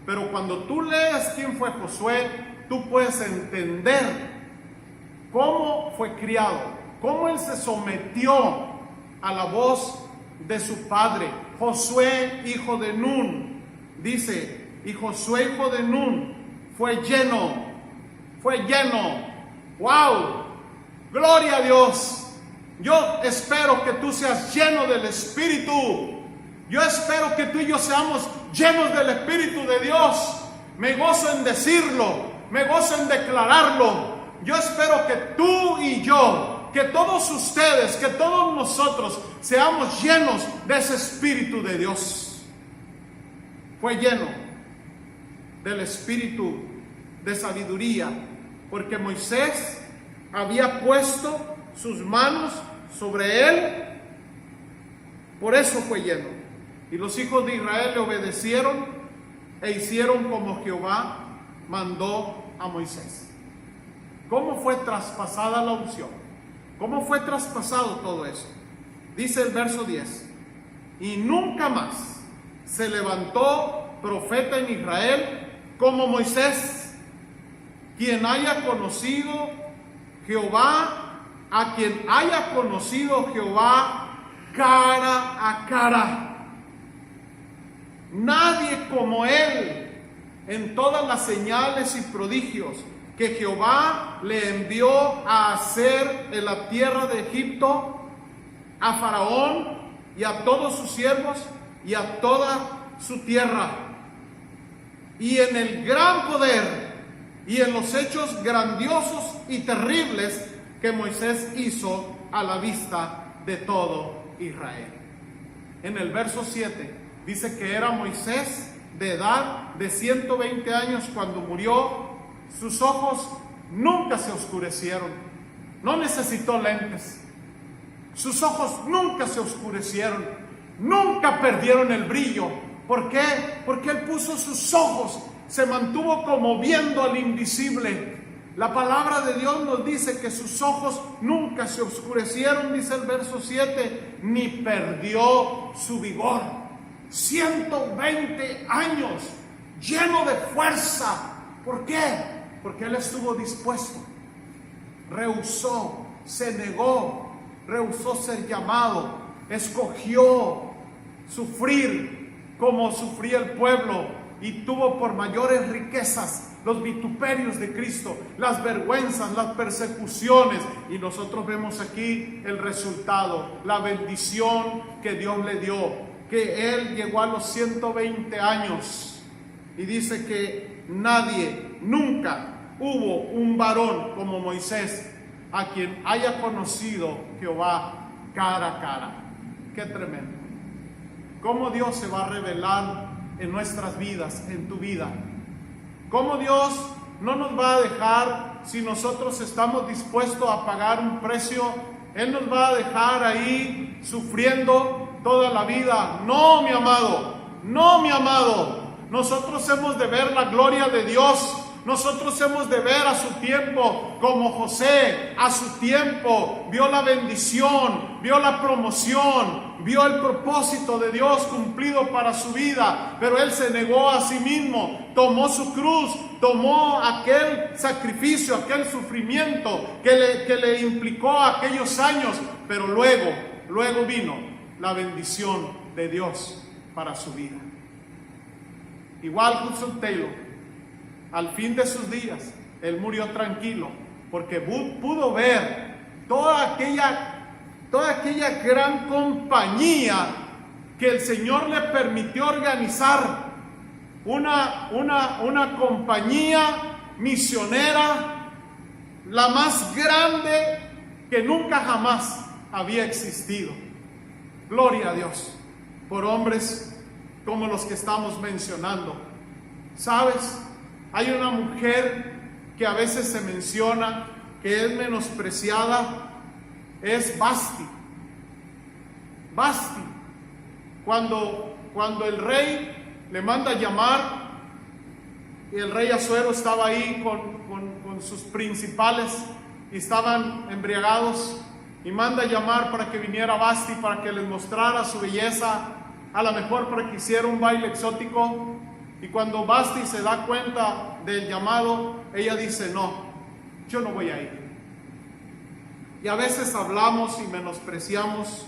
C: pero cuando tú lees quién fue Josué, tú puedes entender cómo fue criado, cómo él se sometió a la voz de su padre. Josué, hijo de Nun, dice, y Josué, hijo de Nun, fue lleno. ¡Wow! ¡Gloria a Dios! Yo espero que tú seas lleno del Espíritu. Yo espero que tú y yo seamos llenos del Espíritu de Dios. Me gozo en decirlo, me gozo en declararlo. Yo espero que tú y yo, que todos ustedes, que todos nosotros seamos llenos de ese Espíritu de Dios. Fue lleno del Espíritu de sabiduría, porque Moisés había puesto sus manos sobre él, por eso fue lleno. Y los hijos de Israel le obedecieron e hicieron como Jehová mandó a Moisés. ¿Cómo fue traspasada la unción? ¿Cómo fue traspasado todo eso? Dice el verso 10: y nunca más se levantó profeta en Israel como Moisés, quien haya conocido Jehová, a quien haya conocido Jehová cara a cara. Nadie como él en todas las señales y prodigios que Jehová le envió a hacer en la tierra de Egipto, a Faraón y a todos sus siervos y a toda su tierra, y en el gran poder y en los hechos grandiosos y terribles que Moisés hizo a la vista de todo Israel. En el verso 7 dice que era Moisés de edad de 120 años cuando murió. Sus ojos nunca se oscurecieron, no necesitó lentes. Sus ojos nunca se oscurecieron, nunca perdieron el brillo. ¿Por qué? Porque él puso sus ojos, se mantuvo como viendo al invisible. La palabra de Dios nos dice que sus ojos nunca se oscurecieron, dice el verso 7, ni perdió su vigor. 120 años, lleno de fuerza. ¿Por qué? Porque él estuvo dispuesto, rehusó, se negó, rehusó ser llamado, escogió sufrir como sufría el pueblo y tuvo por mayores riquezas los vituperios de Cristo, las vergüenzas, las persecuciones, y nosotros vemos aquí el resultado, la bendición que Dios le dio, que él llegó a los 120 años y dice que nadie, nunca hubo un varón como Moisés a quien haya conocido Jehová cara a cara. Qué tremendo. Cómo Dios se va a revelar en nuestras vidas, en tu vida. Cómo Dios no nos va a dejar si nosotros estamos dispuestos a pagar un precio. Él nos va a dejar ahí sufriendo toda la vida. No, mi amado, no, mi amado. Nosotros hemos de ver la gloria de Dios. Nosotros hemos de ver a su tiempo, como José a su tiempo vio la bendición, vio la promoción, vio el propósito de Dios cumplido para su vida, pero él se negó a sí mismo, tomó su cruz, tomó aquel sacrificio, aquel sufrimiento que le implicó aquellos años, pero luego vino la bendición de Dios para su vida. Igual Hudson Taylor, al fin de sus días, él murió tranquilo, porque pudo ver toda aquella gran compañía que el Señor le permitió organizar, una compañía misionera, la más grande que nunca jamás había existido. Gloria a Dios, por hombres como los que estamos mencionando. ¿Sabes? Hay una mujer que a veces se menciona, que es menospreciada, es Vasti. Vasti, cuando el rey le manda a llamar, y el rey Asuero estaba ahí con sus principales, y estaban embriagados, y manda a llamar para que viniera Vasti, para que les mostrara su belleza, a lo mejor para que hiciera un baile exótico. Y cuando Vasti se da cuenta del llamado, ella dice: no, yo no voy a ir. Y a veces hablamos y menospreciamos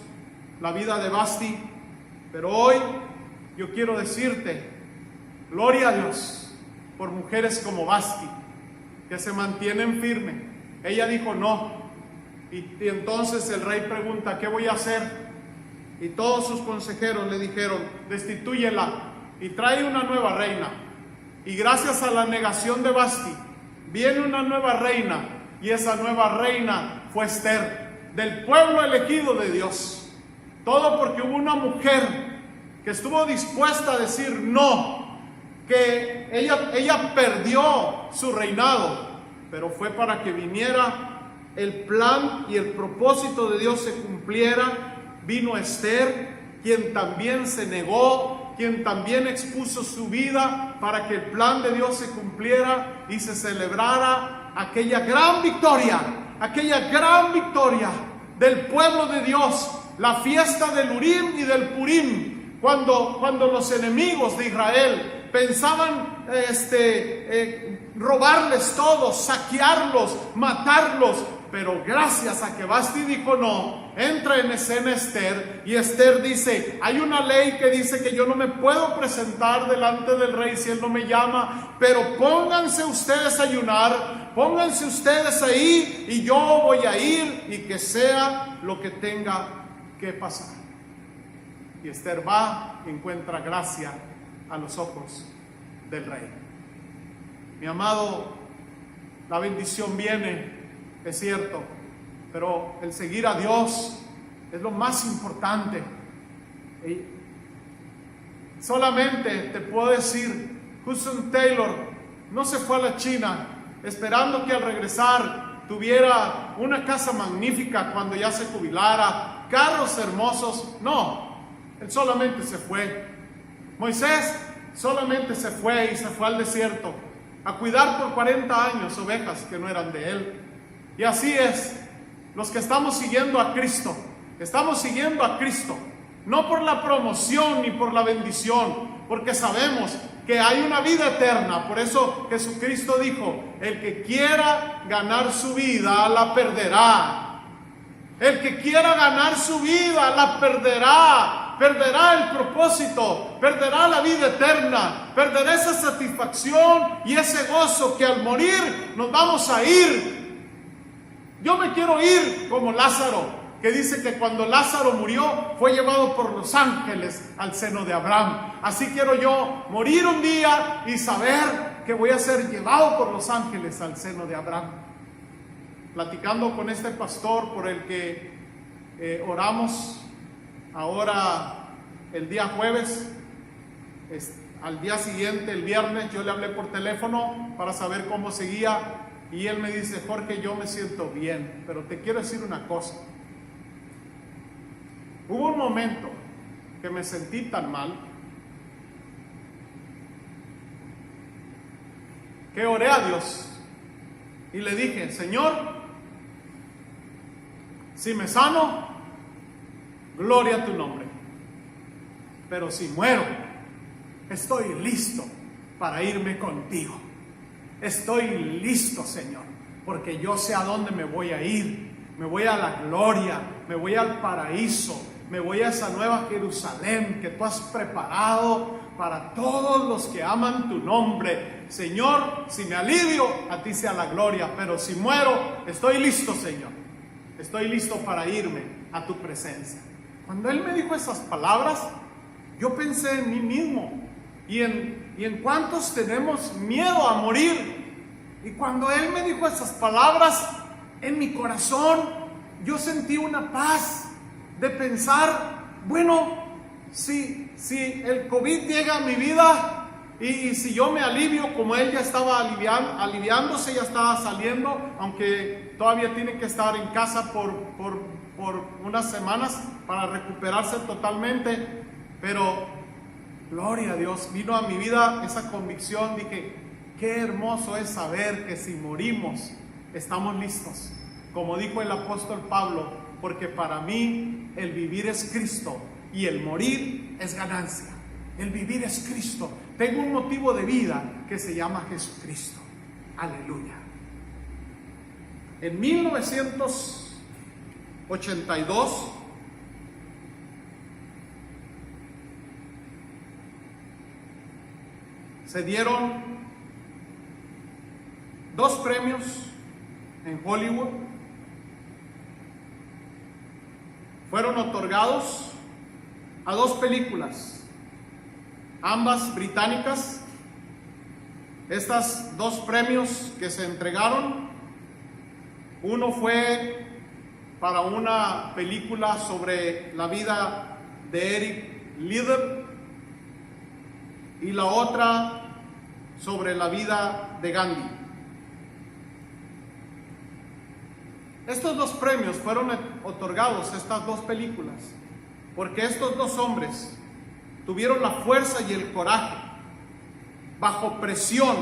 C: la vida de Basti, pero hoy yo quiero decirte, gloria a Dios por mujeres como Basti, que se mantienen firmes. Ella dijo no, y entonces el rey pregunta, ¿qué voy a hacer? Y todos sus consejeros le dijeron, destitúyela y trae una nueva reina. Y gracias a la negación de Basti, viene una nueva reina, y esa nueva reina fue Esther, del pueblo elegido de Dios. Todo porque hubo una mujer que estuvo dispuesta a decir no, que ella perdió su reinado, pero fue para que viniera el plan y el propósito de Dios se cumpliera. Vino Esther, quien también se negó, quien también expuso su vida para que el plan de Dios se cumpliera y se celebrara aquella gran victoria del pueblo de Dios, la fiesta del Urim y del Purim, cuando los enemigos de Israel pensaban robarles todo, saquearlos, matarlos, pero gracias a que Basti dijo no, entra en escena Esther, y Esther dice, hay una ley que dice que yo no me puedo presentar delante del rey si él no me llama, pero pónganse ustedes a ayunar, pónganse ustedes ahí y yo voy a ir y que sea lo que tenga que pasar. Y Esther va y encuentra gracia a los ojos del rey. Mi amado, la bendición viene, es cierto, pero el seguir a Dios es lo más importante. Y solamente te puedo decir, Hudson Taylor no se fue a la China esperando que al regresar tuviera una casa magnífica cuando ya se jubilara, carros hermosos. No, él solamente se fue. Moisés solamente se fue y se fue al desierto a cuidar por 40 años ovejas que no eran de él. Y así es, los que estamos siguiendo a Cristo, no por la promoción ni por la bendición, porque sabemos que hay una vida eterna. Por eso Jesucristo dijo, el que quiera ganar su vida, la perderá. El que quiera ganar su vida, la perderá. Perderá el propósito, perderá la vida eterna, perderá esa satisfacción y ese gozo que al morir nos vamos a ir. Yo me quiero ir como Lázaro, que dice que cuando Lázaro murió fue llevado por los ángeles al seno de Abraham. Así quiero yo morir un día y saber que voy a ser llevado por los ángeles al seno de Abraham. Platicando con este pastor por el que oramos ahora el día jueves, al día siguiente, el viernes, yo le hablé por teléfono para saber cómo seguía. Y él me dice, Jorge, yo me siento bien, pero te quiero decir una cosa. Hubo un momento que me sentí tan mal que oré a Dios y le dije, Señor, si me sano, gloria a tu nombre. Pero si muero, estoy listo para irme contigo. Estoy listo, Señor, porque yo sé a dónde me voy a ir. Me voy a la gloria, me voy al paraíso, me voy a esa nueva Jerusalén que tú has preparado para todos los que aman tu nombre. Señor, si me alivio, a ti sea la gloria, pero si muero, estoy listo, Señor. Estoy listo para irme a tu presencia. Cuando él me dijo esas palabras, yo pensé en mí mismo y en cuántos tenemos miedo a morir. Y cuando él me dijo esas palabras, en mi corazón yo sentí una paz de pensar, bueno, si el COVID llega a mi vida y si yo me alivio como él ya estaba aliviándose, ya estaba saliendo, aunque todavía tiene que estar en casa por unas semanas para recuperarse totalmente, pero gloria a Dios, vino a mi vida esa convicción. Dije, qué hermoso es saber que si morimos, estamos listos. Como dijo el apóstol Pablo, porque para mí el vivir es Cristo y el morir es ganancia. El vivir es Cristo. Tengo un motivo de vida que se llama Jesucristo. Aleluya. En 1982, se dieron 2 premios en Hollywood. Fueron otorgados a 2 películas, ambas británicas. Estas 2 premios que se entregaron, uno fue para una película sobre la vida de Eric Liddell y la otra sobre la vida de Gandhi. Estos 2 premios fueron otorgados a estas 2 películas porque estos 2 hombres tuvieron la fuerza y el coraje bajo presión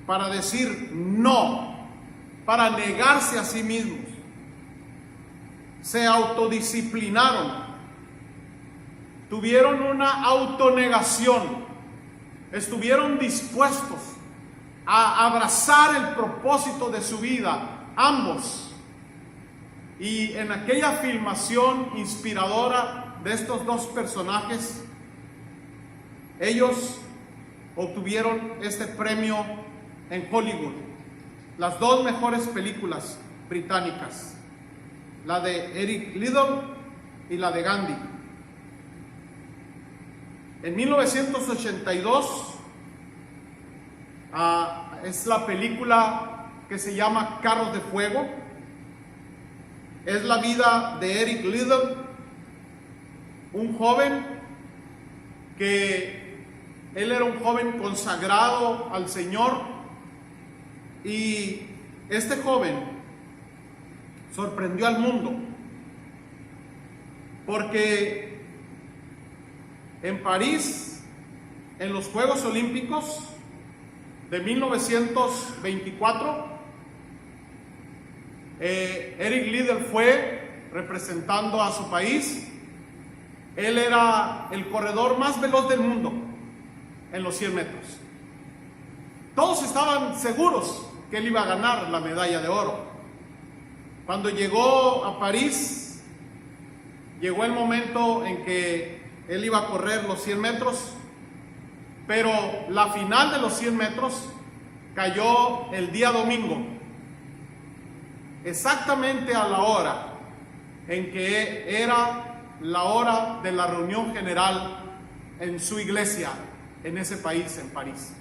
C: para decir no, para negarse a sí mismos. Se autodisciplinaron, tuvieron una autonegación, estuvieron dispuestos a abrazar el propósito de su vida, ambos. Y en aquella filmación inspiradora de estos 2 personajes, ellos obtuvieron este premio en Hollywood, las 2 mejores películas británicas, la de Eric Liddell y la de Gandhi. En 1982 es la película que se llama Carros de Fuego. Es la vida de Eric Liddell, un joven que él era un joven consagrado al Señor, y este joven sorprendió al mundo porque en París, en los Juegos Olímpicos de 1924, Eric Liddell fue representando a su país. Él era el corredor más veloz del mundo en los 100 metros. Todos estaban seguros que él iba a ganar la medalla de oro. Cuando llegó a París, llegó el momento en que él iba a correr los 100 metros, pero la final de los 100 metros cayó el día domingo, exactamente a la hora en que era la hora de la reunión general en su iglesia en ese país, en París.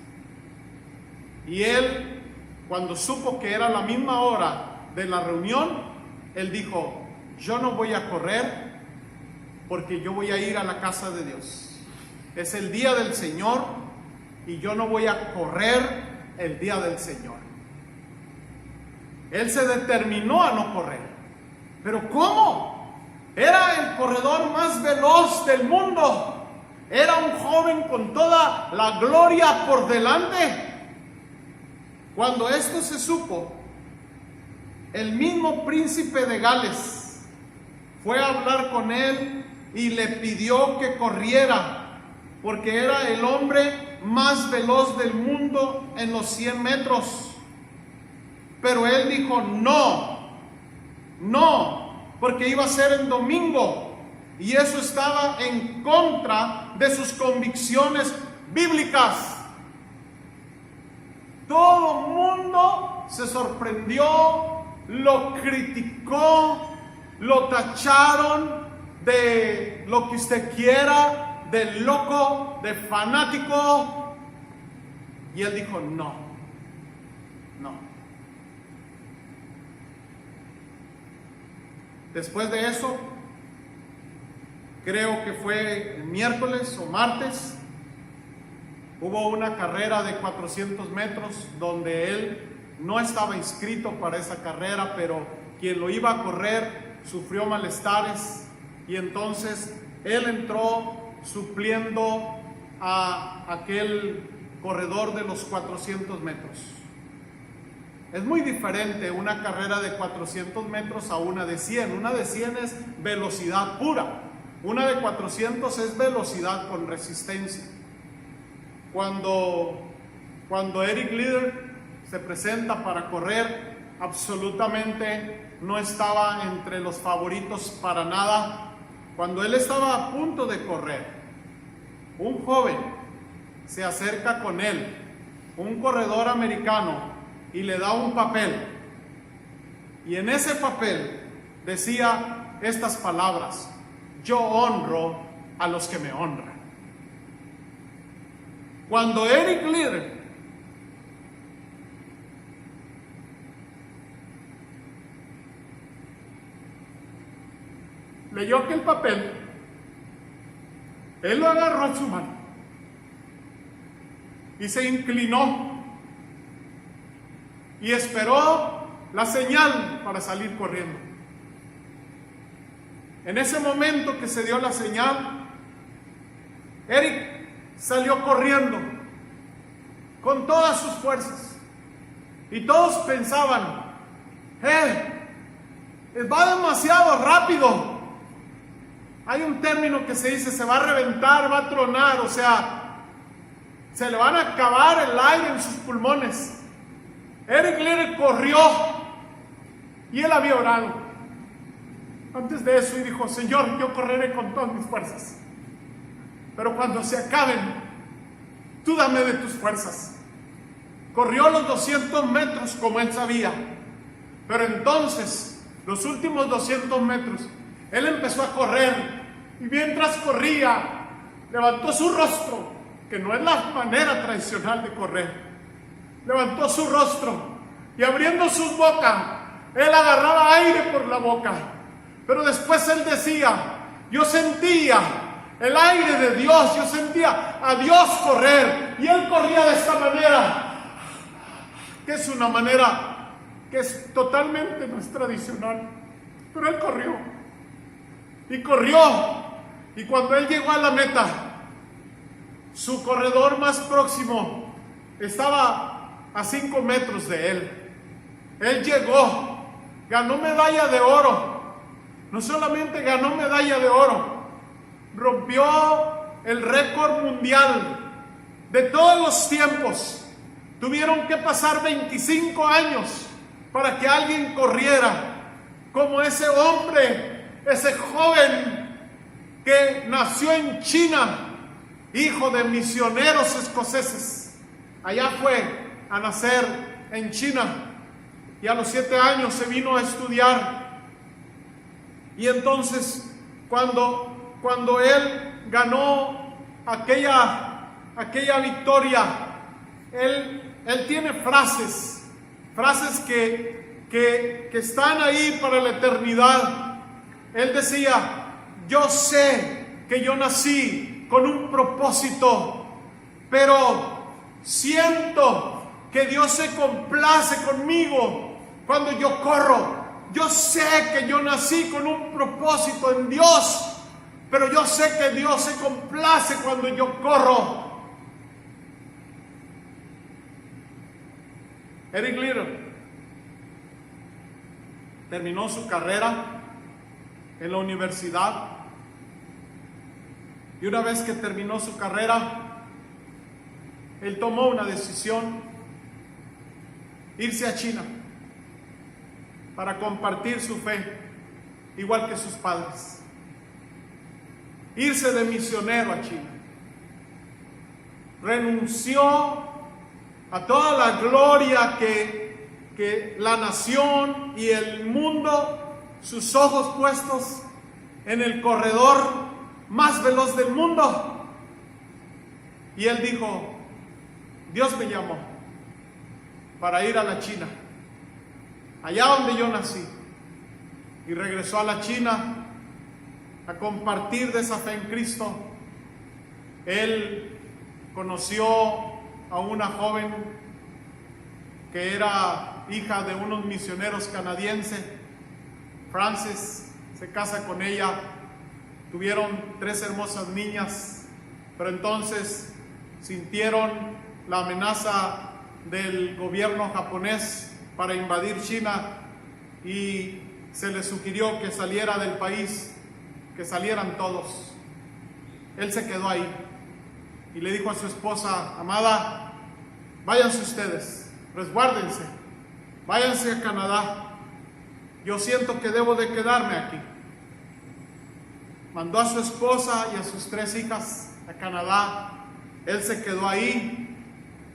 C: Y él, cuando supo que era la misma hora de la reunión, él dijo: yo no voy a correr porque yo voy a ir a la casa de Dios. Es el día del Señor y yo no voy a correr el día del Señor. Él se determinó a no correr. ¿Pero cómo? Era el corredor más veloz del mundo. Era un joven con toda la gloria por delante. Cuando esto se supo, el mismo príncipe de Gales fue a hablar con él y le pidió que corriera, porque era el hombre más veloz del mundo en los 100 metros. Pero él dijo no, porque iba a ser en domingo, y eso estaba en contra de sus convicciones bíblicas. Todo el mundo se sorprendió, lo criticó, lo tacharon de lo que usted quiera, de loco, de fanático, y él dijo no. Después de eso, creo que fue el miércoles o martes, hubo una carrera de 400 metros donde él no estaba inscrito para esa carrera, pero quien lo iba a correr sufrió malestares, y entonces él entró supliendo a aquel corredor de los 400 metros. Es muy diferente una carrera de 400 metros a una de 100. Una de 100 es velocidad pura. Una de 400 es velocidad con resistencia. Cuando Eric Liddell se presenta para correr, absolutamente no estaba entre los favoritos para nada. Cuando él estaba a punto de correr, un joven se acerca con él un corredor americano y le da un papel. Y en ese papel decía estas palabras: yo honro a los que me honran. Cuando Eric Liddell leyó aquel papel, él lo agarró en su mano y se inclinó y esperó la señal para salir corriendo. En ese momento que se dio la señal, Eric salió corriendo con todas sus fuerzas y todos pensaban: va demasiado rápido. Hay un término que se dice: se va a reventar, va a tronar, o sea, se le van a acabar el aire en sus pulmones. Eric Liddell corrió y él había orado antes de eso y dijo: Señor, yo correré con todas mis fuerzas, pero cuando se acaben, tú dame de tus fuerzas. Corrió los 200 metros como él sabía, pero entonces, los últimos 200 metros, él empezó a correr y mientras corría, levantó su rostro, que no es la manera tradicional de correr. Levantó su rostro y abriendo su boca, él agarraba aire por la boca. Pero después él decía: yo sentía el aire de Dios, yo sentía a Dios correr. Y él corría de esta manera, que es una manera que es totalmente no es tradicional. Pero él corrió y corrió. Y cuando él llegó a la meta, su corredor más próximo estaba a 5 metros de él. Él llegó, ganó medalla de oro. No solamente ganó medalla de oro, rompió el récord mundial de todos los tiempos. Tuvieron que pasar 25 años para que alguien corriera como ese hombre, ese joven que nació en China, hijo de misioneros escoceses. Allá fue a nacer en China y a los 7 años se vino a estudiar. Y entonces cuando él ganó aquella victoria, él tiene frases que están ahí para la eternidad. Él decía: yo sé que yo nací con un propósito, pero siento que Dios se complace conmigo cuando yo corro. Yo sé que yo nací con un propósito en Dios, pero yo sé que Dios se complace cuando yo corro. Eric Liddell terminó su carrera en la universidad y una vez que terminó su carrera, él tomó una decisión: irse a China para compartir su fe, igual que sus padres. Irse de misionero a China. Renunció a toda la gloria que la nación y el mundo, sus ojos puestos en el corredor más veloz del mundo. Y él dijo: Dios me llamó para ir a la China, allá donde yo nací. Y regresó a la China a compartir de esa fe en Cristo. Él conoció a una joven que era hija de unos misioneros canadienses. Frances se casa con ella, tuvieron 3 hermosas niñas, pero entonces sintieron la amenaza del gobierno japonés para invadir China y se les sugirió que saliera del país, que salieran todos. Él se quedó ahí y le dijo a su esposa: amada, váyanse ustedes, resguárdense, váyanse a Canadá. Yo siento que debo de quedarme aquí. Mandó a su esposa y a sus 3 hijas a Canadá. Él se quedó ahí,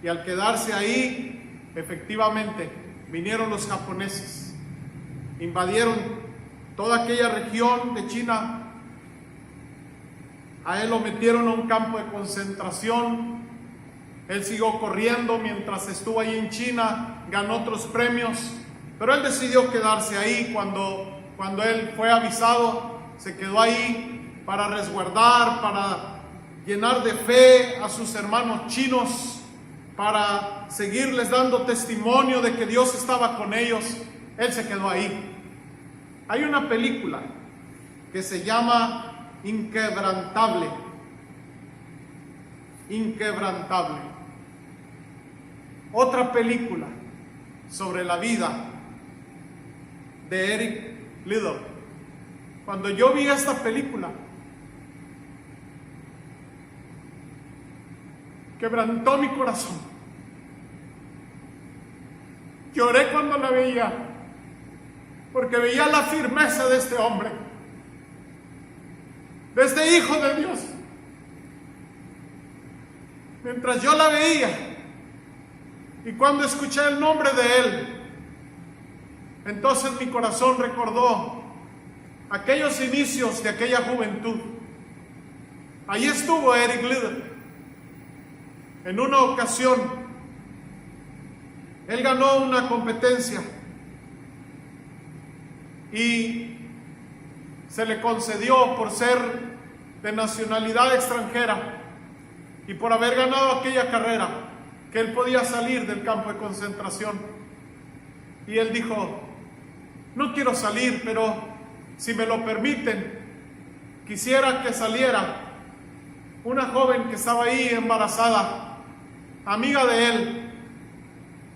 C: y al quedarse ahí, efectivamente, vinieron los japoneses, invadieron toda aquella región de China. A él lo metieron a un campo de concentración. Él siguió corriendo mientras estuvo ahí en China, ganó otros premios, pero él decidió quedarse ahí. Cuando él fue avisado, se quedó ahí para resguardar, para llenar de fe a sus hermanos chinos, para seguirles dando testimonio de que Dios estaba con ellos. Él se quedó ahí. Hay una película que se llama Inquebrantable. Inquebrantable. Otra película sobre la vida de Eric Liddell. Cuando yo vi esta película, quebrantó mi corazón. Lloré cuando la veía, porque veía la firmeza de este hombre, de este hijo de Dios. Mientras yo la veía, y cuando escuché el nombre de él, entonces mi corazón recordó aquellos inicios de aquella juventud. Allí estuvo Eric Liddell. En una ocasión, él ganó una competencia y se le concedió por ser de nacionalidad extranjera y por haber ganado aquella carrera, que él podía salir del campo de concentración. Y él dijo: no quiero salir, pero si me lo permiten, quisiera que saliera una joven que estaba ahí embarazada, amiga de él,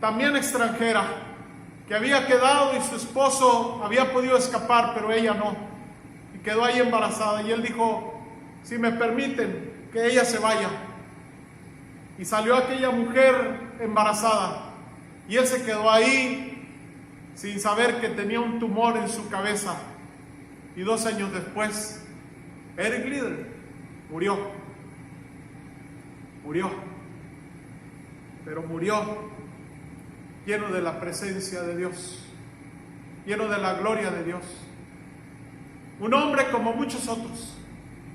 C: también extranjera, que había quedado y su esposo había podido escapar, pero ella no, y quedó ahí embarazada. Y él dijo: si me permiten, que ella se vaya. Y salió aquella mujer embarazada, y él se quedó ahí sin saber que tenía un tumor en su cabeza. Y 2 años después, Eric Liddell murió. Pero murió lleno de la presencia de Dios, lleno de la gloria de Dios. Un hombre como muchos otros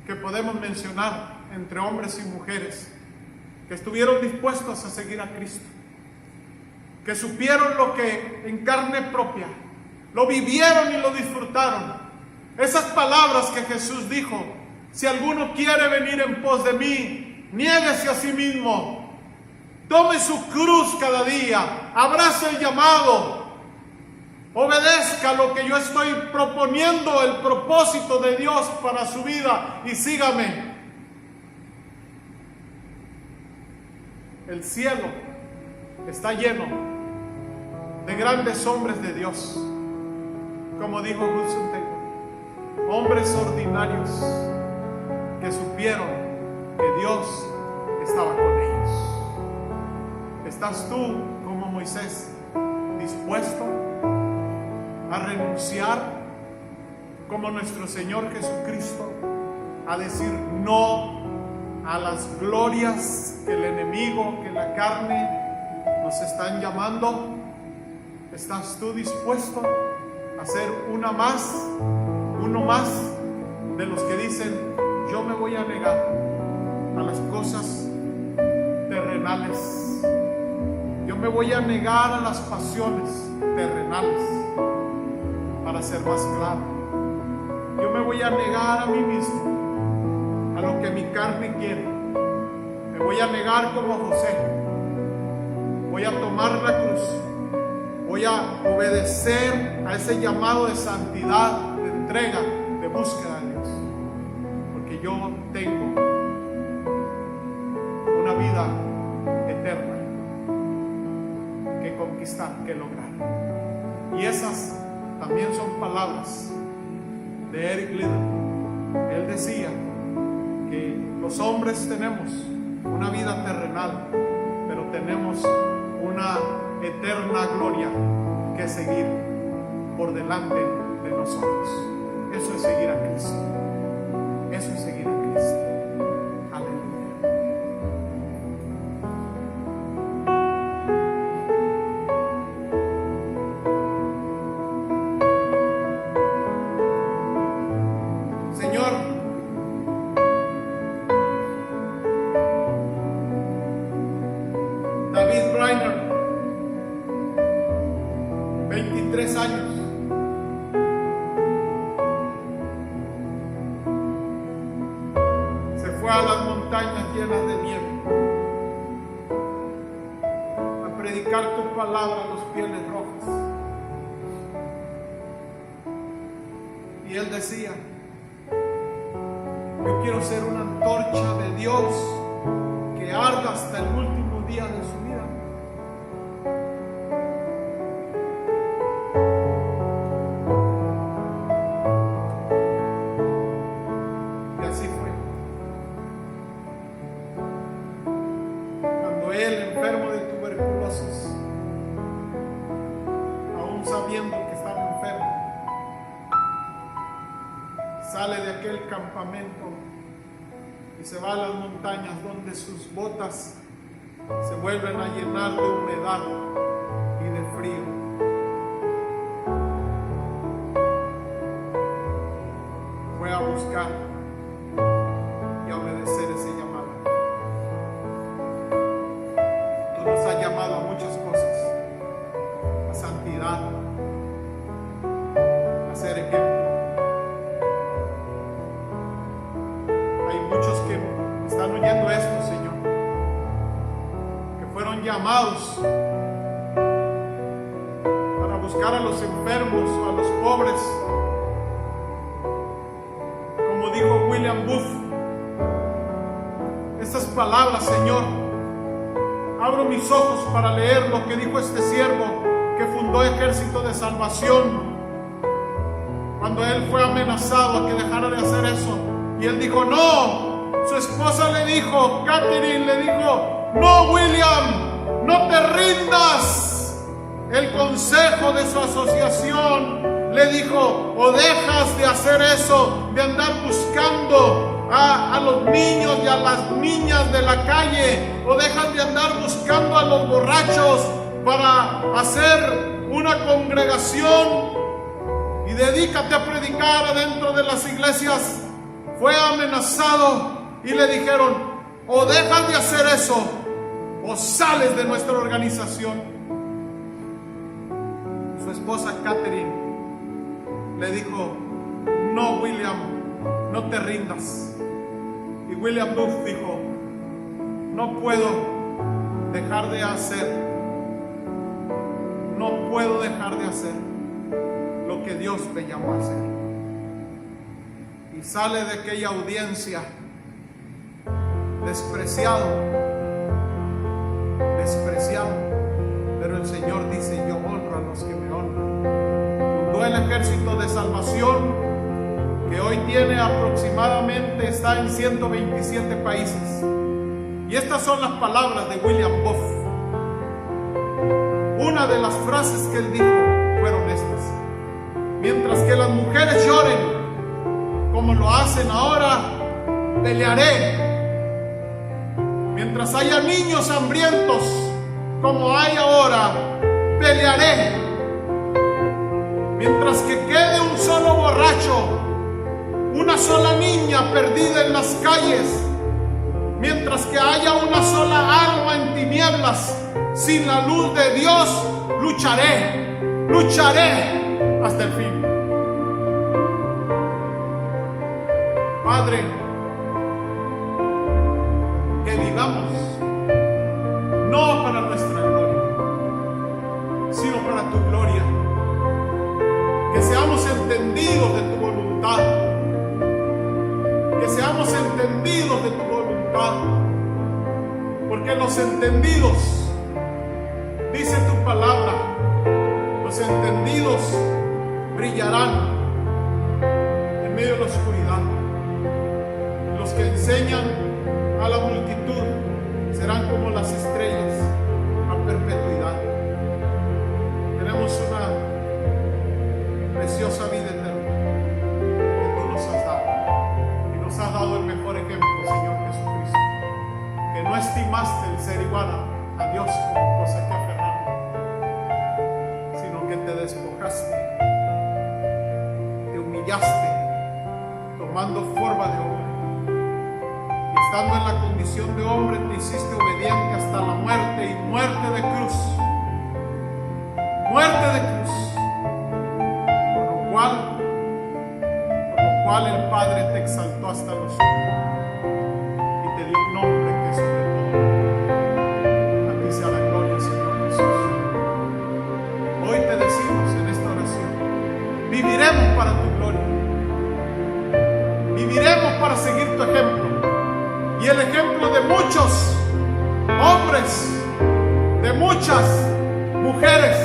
C: que podemos mencionar entre hombres y mujeres, que estuvieron dispuestos a seguir a Cristo, que supieron lo que en carne propia, lo vivieron y lo disfrutaron. Esas palabras que Jesús dijo: si alguno quiere venir en pos de mí, niéguese a sí mismo, tome su cruz cada día, abrace el llamado, obedezca lo que yo estoy proponiendo, el propósito de Dios para su vida, y sígame. El cielo está lleno de grandes hombres de Dios, como dijo Hudson Taylor, hombres ordinarios que supieron que Dios estaba con ellos. ¿Estás tú, como Moisés, dispuesto a renunciar, como nuestro Señor Jesucristo, a decir no a las glorias que el enemigo, que la carne nos están llamando? ¿Estás tú dispuesto a ser uno más de los que dicen: yo me voy a negar a las cosas terrenales, yo me voy a negar a las pasiones terrenales para ser más claro, yo me voy a negar a mí mismo, a lo que mi carne quiere, me voy a negar como José, voy a tomar la cruz, voy a obedecer a ese llamado de santidad, de entrega, de búsqueda de Dios, porque yo tengo una vida eterna que conquistar, que lograr. Y esas también son palabras de Eric Liddell. Él decía que los hombres tenemos una vida terrenal, pero tenemos una eterna gloria que seguir por delante de nosotros. Eso es seguir a Cristo. Eso es seguir a Cristo. Aleluya. 23 años. Se fue a las montañas llenas de nieve a predicar tu palabra a los Pieles Rojas. Y él decía: yo quiero ser una antorcha de Dios que arda hasta el último día de su vida. Y así fue. Cuando él, enfermo de tuberculosis, aún sabiendo que estaba enfermo, sale de aquel campamento y se va a las montañas donde sus botas se vuelven a llenar de humedad y de frío. Fue a buscar y a obedecer ese llamado. Tú nos has llamado a muchas cosas: a santidad, a ser ejemplo. Están oyendo esto, Señor, que fueron llamados para buscar a los enfermos, a los pobres. Como dijo William Booth, estas palabras, Señor, abro mis ojos para leer lo que dijo este siervo que fundó Ejército de Salvación, cuando él fue amenazado a que dejara de hacer eso, y él dijo: no. Su esposa le dijo, Catherine le dijo: no, William, no te rindas. El consejo de su asociación le dijo: o dejas de hacer eso, de andar buscando a los niños y a las niñas de la calle, o dejas de andar buscando a los borrachos para hacer una congregación, y dedícate a predicar adentro de las iglesias. Fue amenazado. Y le dijeron: o dejas de hacer eso, o sales de nuestra organización. Su esposa Catherine le dijo: no, William, no te rindas. Y William Booth dijo: no puedo dejar de hacer, no puedo dejar de hacer lo que Dios me llamó a hacer. Y sale de aquella audiencia despreciado, pero el Señor dice: yo honro a los que me honran. Fundó el Ejército de Salvación, que hoy tiene aproximadamente, está en 127 países. Y estas son las palabras de William Booth. Una de las frases que él dijo fueron estas: mientras que las mujeres lloren como lo hacen ahora, pelearé. Mientras haya niños hambrientos como hay ahora, pelearé. Mientras que quede un solo borracho, una sola niña perdida en las calles, mientras que haya una sola alma en tinieblas, sin la luz de Dios, lucharé hasta el fin. Padre, que vivamos no para nuestra gloria, sino para tu gloria. Que seamos entendidos de tu voluntad, que seamos entendidos de tu voluntad, porque los entendidos, dice tu palabra, los entendidos brillarán en medio de la oscuridad. Los que enseñan a la multitud serán como las estrellas a perpetuidad. Tenemos una preciosa vida eterna que tú nos has dado, y nos has dado el mejor ejemplo, Señor Jesucristo, que no estimaste el ser igual a Dios como cosa que aferrarme, sino que te despojaste, te humillaste, tomando forma de hombre. Estando en la condición de hombre, te hiciste obediente hasta la muerte, y muerte de cruz. Muerte de cruz. muchas mujeres,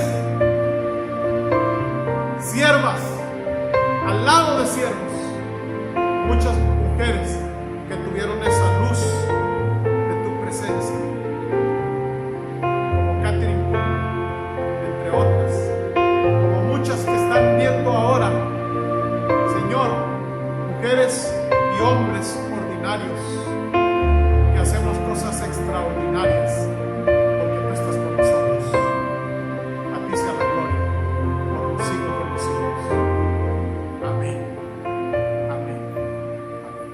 C: siervas, al lado de siervos, muchas mujeres que tuvieron esa luz de tu presencia, como Catherine Poole, entre otras, como muchas que están viendo ahora, Señor, mujeres y hombres ordinarios que hacemos cosas extraordinarias porque tú estás con nosotros. A ti sea la gloria por los siglos de los siglos. Amén. Amén. Amén.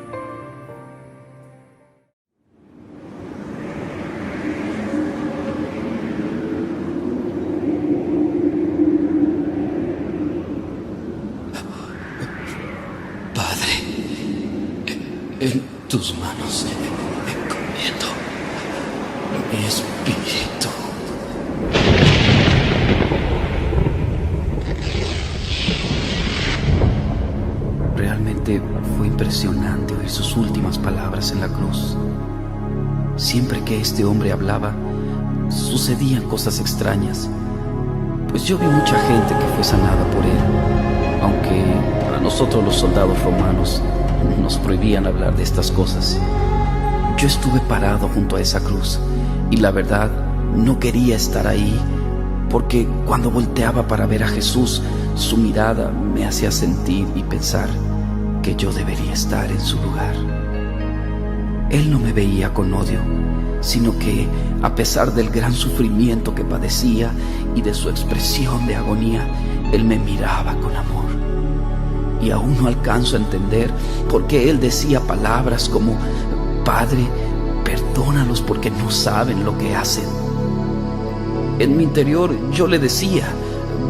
D: Padre, en tus manos encomiendo mi espíritu. Realmente fue impresionante oír sus últimas palabras en la cruz. Siempre que este hombre hablaba, sucedían cosas extrañas, pues yo vi mucha gente que fue sanada por él, aunque a nosotros los soldados romanos nos prohibían hablar de estas cosas. Yo estuve parado junto a esa cruz y la verdad no quería estar ahí, porque cuando volteaba para ver a Jesús, su mirada me hacía sentir y pensar que yo debería estar en su lugar. Él no me veía con odio, sino que a pesar del gran sufrimiento que padecía y de su expresión de agonía, Él me miraba con amor. Y aún no alcanzo a entender por qué Él decía palabras como: Padre, perdónalos porque no saben lo que hacen. En mi interior yo le decía: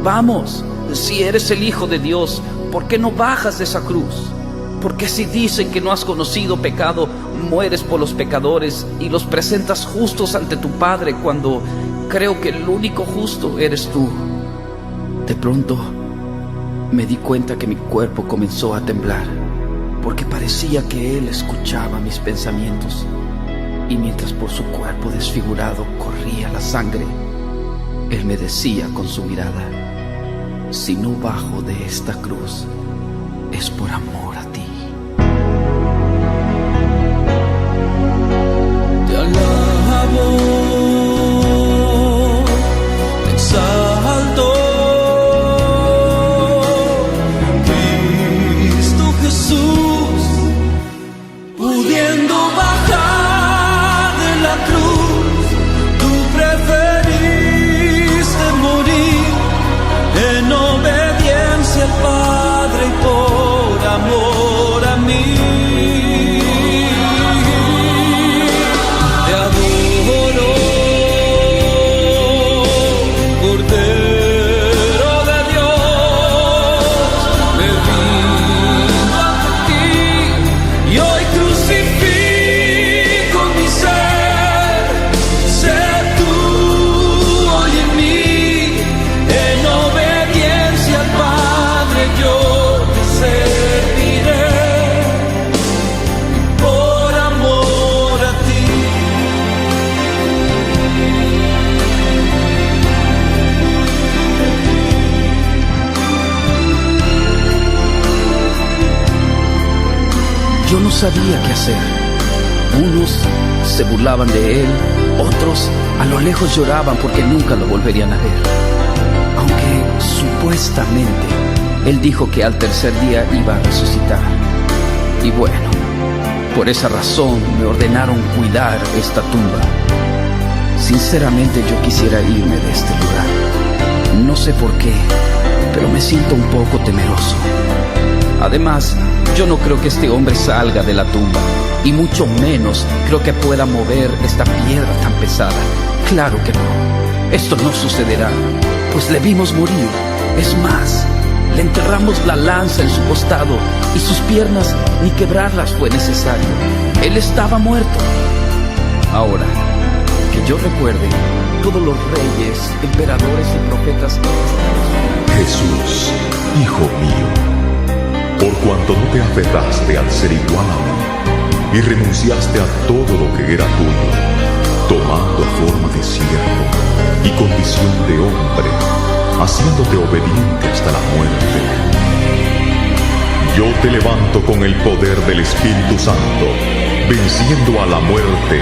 D: vamos, si eres el Hijo de Dios, ¿por qué no bajas de esa cruz? Porque si dicen que no has conocido pecado, mueres por los pecadores y los presentas justos ante tu Padre, cuando creo que el único justo eres tú. De pronto me di cuenta que mi cuerpo comenzó a temblar, porque parecía que Él escuchaba mis pensamientos, y mientras por su cuerpo desfigurado corría la sangre, Él me decía con su mirada: si no bajo de esta cruz, es por amor a ti.
B: Te alabo, te exalto, Cristo Jesús, pudiendo bajar de la cruz, tú preferiste morir en obediencia al Padre y por amor a mí. Te adoro, Cordero de Dios, me rindo ante ti y hoy crucifico mi ser. Sé tú hoy en mí, en obediencia al Padre yo te serviré, por amor a ti.
D: Yo no sabía qué hacer. Unos se burlaban de Él, otros a lo lejos lloraban porque nunca lo volverían a ver. Aunque supuestamente Él dijo que al tercer día iba a resucitar. Y bueno, por esa razón me ordenaron cuidar esta tumba. Sinceramente yo quisiera irme de este lugar. No sé por qué, pero me siento un poco temeroso. Además, yo no creo que este hombre salga de la tumba, y mucho menos creo que pueda mover esta piedra tan pesada. Claro que no, esto no sucederá, pues le vimos morir. Es más, le enterramos la lanza en su costado y sus piernas ni quebrarlas fue necesario. Él estaba muerto. Ahora, que yo recuerde, todos los reyes, emperadores y profetas...
E: Jesús, Hijo mío, por cuanto no te aferraste al ser igual a mí y renunciaste a todo lo que era tuyo, tomando forma de siervo y condición de hombre, haciéndote obediente hasta la muerte. Yo te levanto con el poder del Espíritu Santo, venciendo a la muerte,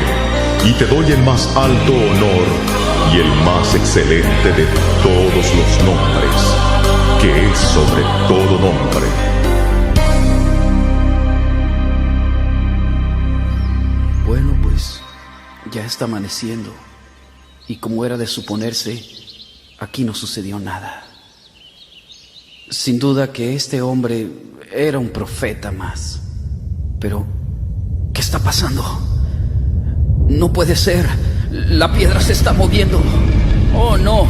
E: y te doy el más alto honor y el más excelente de todos los nombres, que es sobre todo nombre.
D: Bueno, pues ya está amaneciendo, y como era de suponerse, aquí no sucedió nada. Sin duda que este hombre era un profeta más. Pero, ¿qué está pasando? No puede ser. La piedra se está moviendo. Oh, no.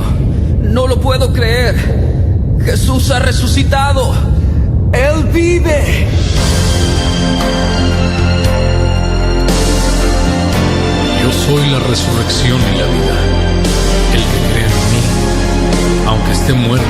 D: No lo puedo creer. Jesús ha resucitado. Él vive.
F: Yo soy la resurrección y la vida. El que cree en mí, aunque esté muerto,